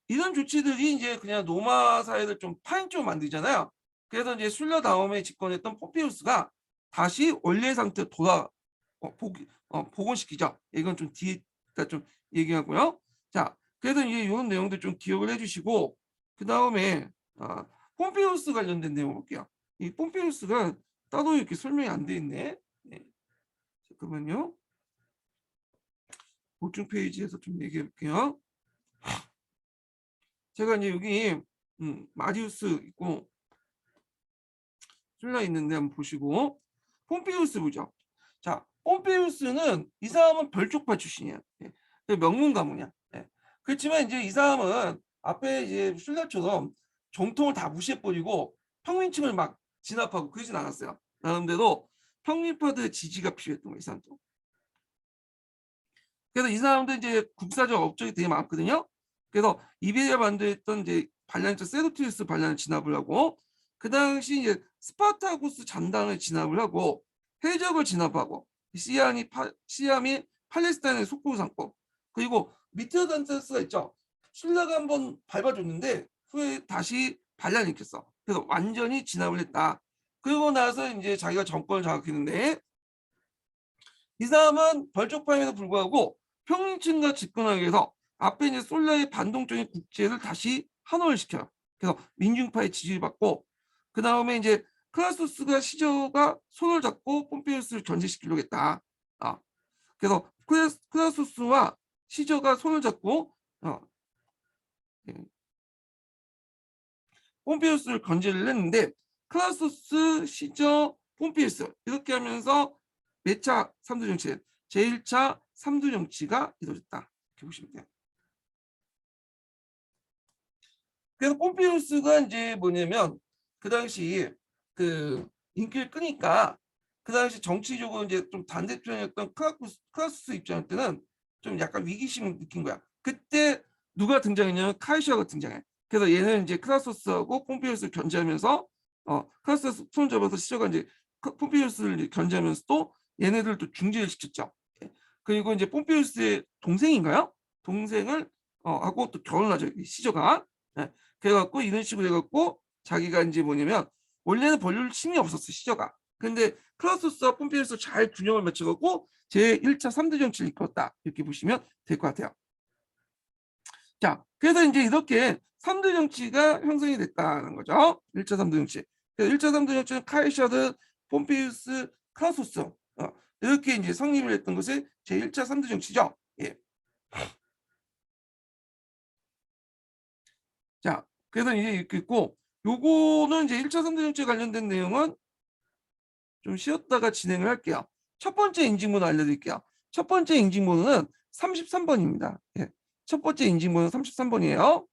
이런 조치들이 이제 그냥 로마 사회를 좀 파행적으로 만들잖아요. 그래서 이제 순려 다음에 집권했던 포피우스가 다시 원래 상태로 복원시키죠. 이건 좀 뒤에 좀 얘기하고요. 자, 그래서 이제 이런 내용들 좀 기억을 해주시고 그 다음에 폼페이우스 관련된 내용 볼게요. 이 폼페이우스가 따로 이렇게 설명이 안 돼 있네. 네, 잠깐만요. 보충 페이지에서 좀 얘기해 볼게요. 제가 이제 여기 마리우스 있고 술라 있는데 한번 보시고 폼페이우스 보죠. 자, 폼페이우스는 이 사람은 별족파 출신이야. 예. 명문 가문이야. 예. 그렇지만 이제 이 사람은 앞에 이제 술라처럼 정통을 다 무시해버리고 평민층을 막 진압하고 그러진 않았어요. 나름대로 평민파들의 지지가 필요했던 거예요, 이 사람도. 그래서 이 사람도 이제 국사적 업적이 되게 많거든요. 그래서 이베리아 반도했던 이제 반란자 세르티우스 반란을 진압을 하고 그 당시 이제 스파르타쿠스 잔당을 진압을 하고 해적을 진압하고 시암이 팔레스타인의 속국을 삼고 그리고 미트로단테스가 있죠. 슐라가 한번 밟아줬는데 후에 다시 반란을 일으켰어. 그래서 완전히 진압을 했다. 그리고 나서 이제 자기가 정권을 장악했는데 이 사람은 벌쪽파임에도 불구하고 평민층과 집권하기 위해서 앞에 이제 솔라의 반동적인 국제를 다시 한원시켜요. 그래서 민중파의 지지를 받고 그 다음에 이제 클라소스가 시저가 손을 잡고 폼페이우스를 견제시키려고 했다. 그래서 클라소스와 시저가 손을 잡고 예, 폼페이우스를 견제를 했는데 클라소스, 시저, 폼피우스 이렇게 하면서 몇 차 삼두 정치? 제1차 삼두 정치가 이루어졌다. 이렇게 보시면 돼요. 그래서 폼피우스가 이제 뭐냐면 그 당시 그 인기를 끄니까 그 당시 정치적으로 이제 좀 반대편이었던 크라수스 입장할 때는 좀 약간 위기심을 느낀 거야. 그때 누가 등장했냐면 카이샤가 등장해. 그래서 얘는 이제 크라수스하고 폼피우스를 견제하면서 크라수스 손을 잡아서 시저가 이제 폼피우스를 견제하면서 또 얘네들도 중지를 시켰죠. 예. 그리고 이제 폼피우스의 동생인가요? 동생을 하고 또 결혼하죠. 시저가. 예. 그래갖고 이런 식으로 해갖고 자기가 이제 뭐냐면 원래는 벌릴 힘이 없었어 시저가. 근데 크라우스와 폼피우스 잘 균형을 맞춰갖고 제1차 3대 정치를 이끌었다 이렇게 보시면 될 것 같아요. 자, 그래서 이제 이렇게 3대 정치가 형성이 됐다는 거죠. 1차 3대 정치. 1차 3대 정치는 카이샤드, 폼피우스, 크라우스 이렇게 이제 성립을 했던 것이 제1차 3대 정치죠. 예. 자, 그래서 이제 이렇게 있고 요거는 이제 1차 3대 정치에 관련된 내용은 좀 쉬었다가 진행을 할게요. 첫 번째 인증번호 알려드릴게요. 첫 번째 인증번호는 33번입니다. 예. 첫 번째 인증번호 33번이에요.